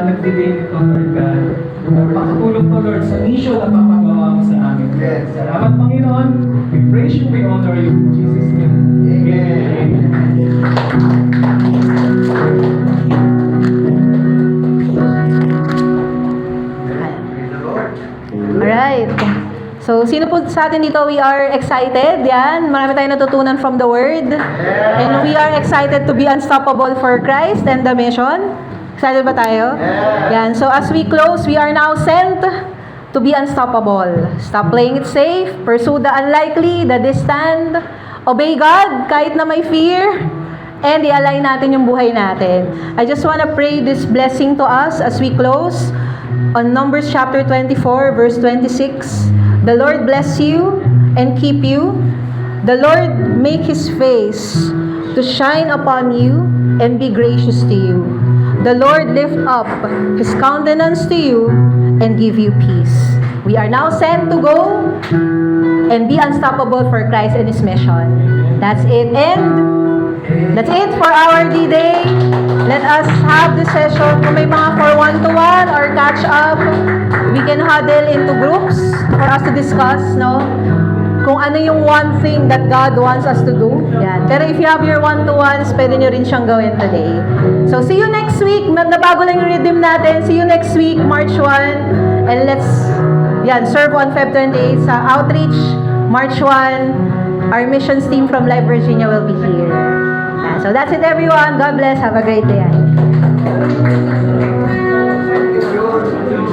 nagbigay nito, Lord God. Pakatulong po, Lord, sa mission na papagawa mo sa amin. Salamat, Panginoon. We praise you, we honor you. In Jesus' name. Amen. Alright. So, sino po sa atin dito, we are excited? Yan. Marami tayong natutunan from the Word. And we are excited to be unstoppable for Christ and the mission. Excited ba tayo? Yan. So, as we close, we are now sent to be unstoppable. Stop playing it safe. Pursue the unlikely, the distant. Obey God kahit na may fear. And i-align natin yung buhay natin. I just wanna pray this blessing to us as we close on Numbers chapter 24, verse 26. The Lord bless you and keep you. The Lord make His face to shine upon you and be gracious to you. The Lord lift up His countenance to you and give you peace. We are now sent to go and be unstoppable for Christ and His mission. That's it. And that's it for our D-Day. Let us have this session. Kung may mga for one-to-one or catch up, we can huddle into groups for us to discuss, no? Kung ano yung one thing that God wants us to do. Yan. Pero if you have your one-to-ones, pwede nyo rin siyang gawin today. So, see you next week. Nabago lang yung rhythm natin. See you next week, March 1. And let's, serve on Feb 28 sa Outreach, March 1. Our missions team from Live Virginia will be here. So that's it, everyone. God bless. Have a great day.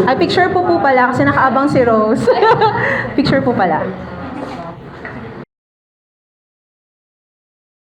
Ay, picture po pala kasi nakaabang si Rose. Picture po pala.